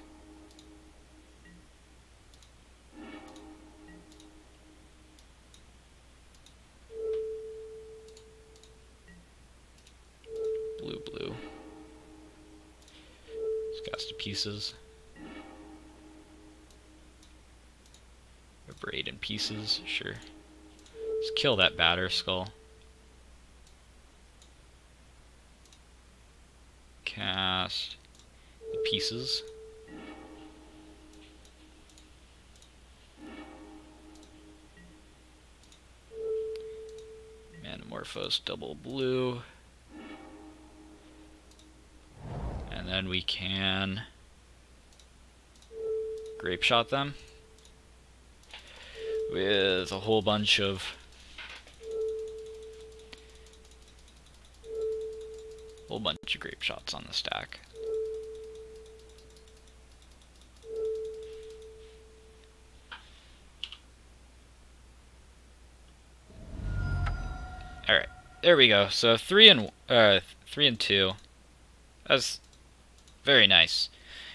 Blue. Let's cast to pieces. Braid in pieces, sure. Let's kill that Batter Skull. Cast the pieces. Manamorphose double blue. And then we can Grape Shot them with a whole bunch of Grape Shots on the stack. All right, there we go. So 3 and 2. That's very nice.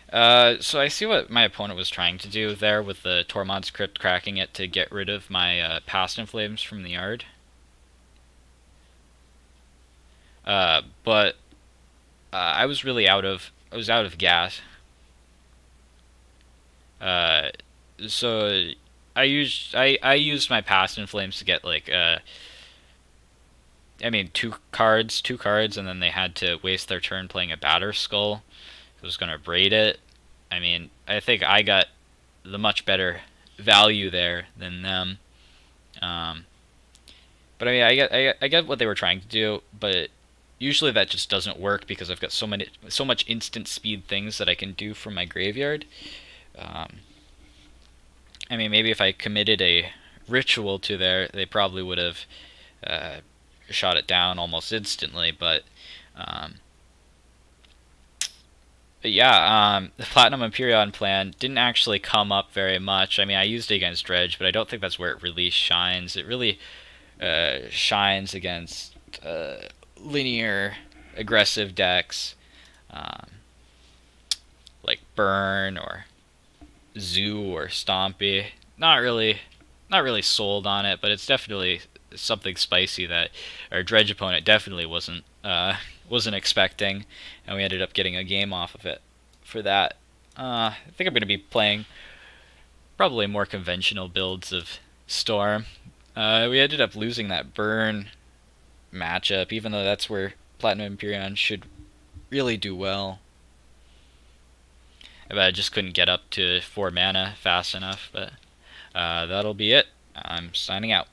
So I see what my opponent was trying to do there with the Tormod's Crypt, cracking it to get rid of my Past in Flames from the yard. But I was really out of gas. So I used my Past in Flames to get like I mean two cards, and then they had to waste their turn playing a Batter Skull. I was going to braid it. I mean, I think I got the much better value there than them. But I mean, I get what they were trying to do, but usually that just doesn't work because I've got so much instant speed things that I can do from my graveyard. I mean, maybe if I committed a Ritual to there, they probably would have shot it down almost instantly, but yeah, the Platinum Empyrean plan didn't actually come up very much. I mean, I used it against Dredge, but I don't think that's where it really shines. It really shines against linear, aggressive decks, like Burn or Zoo or Stompy. Not really sold on it, but it's definitely something spicy that our Dredge opponent definitely wasn't expecting, and we ended up getting a game off of it for that. I think I'm going to be playing probably more conventional builds of Storm. We ended up losing that Burn matchup, even though that's where Platinum Empyrean should really do well. But I just couldn't get up to 4 mana fast enough, but that'll be it. I'm signing out.